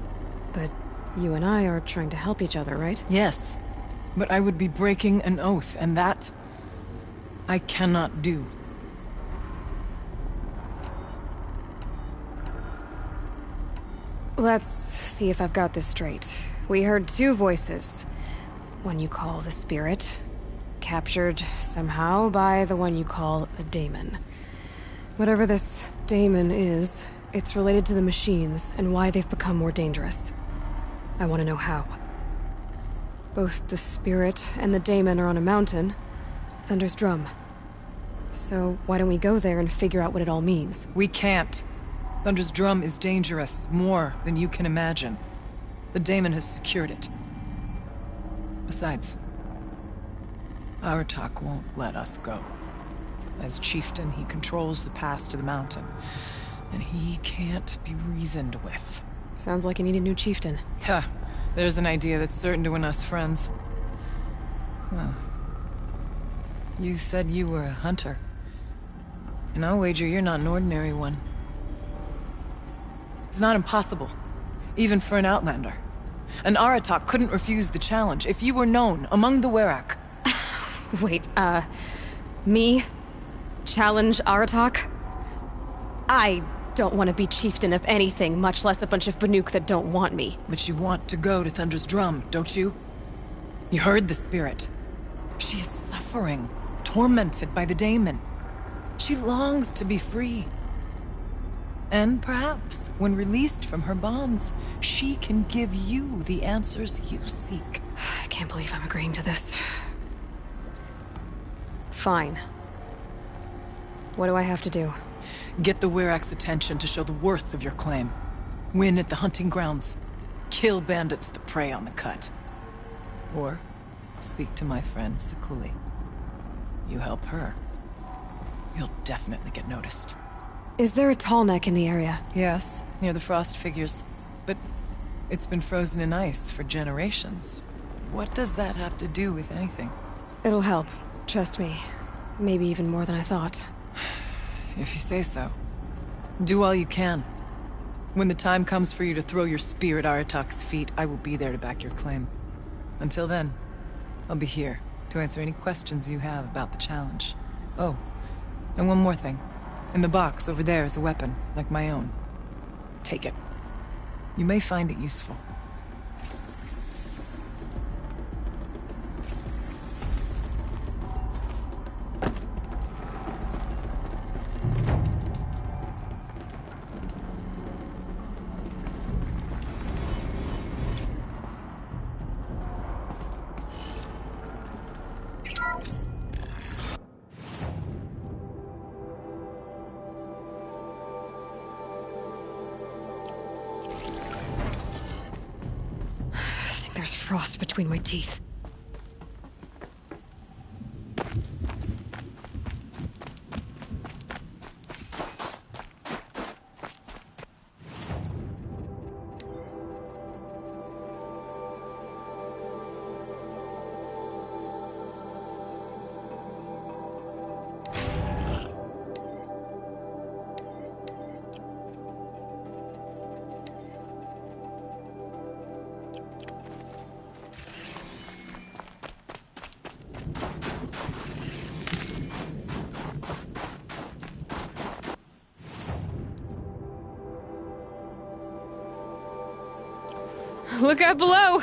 But you and I are trying to help each other, right? Yes. But I would be breaking an oath, and that I cannot do. Let's see if I've got this straight. We heard two voices. One you call the Spirit, captured somehow by the one you call a Daemon. Whatever this Daemon is, it's related to the machines and why they've become more dangerous. I want to know how. Both the Spirit and the Daemon are on a mountain, Thunder's Drum. So why don't we go there and figure out what it all means? We can't. Thunder's Drum is dangerous, more than you can imagine. The Daemon has secured it. Besides, Aratak won't let us go. As chieftain, he controls the pass to the mountain, and he can't be reasoned with. Sounds like you need a new chieftain. Ha! There's an idea that's certain to win us friends. Well, you said you were a hunter. And I'll wager you're not an ordinary one. It's not impossible, even for an outlander. And Aratak couldn't refuse the challenge if you were known among the Werak. Wait, me? Challenge Aratak? I don't want to be chieftain of anything, much less a bunch of Banuk that don't want me. But you want to go to Thunder's Drum, don't you? You heard the spirit. She is suffering, tormented by the Daemon. She longs to be free. And perhaps, when released from her bonds, she can give you the answers you seek. I can't believe I'm agreeing to this. Fine. What do I have to do? Get the Werak's attention to show the worth of your claim. Win at the hunting grounds. Kill bandits that prey on the cut. Or speak to my friend Sekuli. You help her, you'll definitely get noticed. Is there a tall neck in the area? Yes, near the frost figures. But it's been frozen in ice for generations. What does that have to do with anything? It'll help. Trust me. Maybe even more than I thought. If you say so. Do all you can. When the time comes for you to throw your spear at Aratak's feet, I will be there to back your claim. Until then, I'll be here to answer any questions you have about the challenge. Oh, and one more thing. In the box over there is a weapon, like my own. Take it. You may find it useful. There's frost between my teeth. Look out below!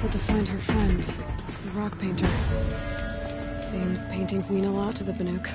Said to find her friend, the rock painter. Seems paintings mean a lot to the Banuk.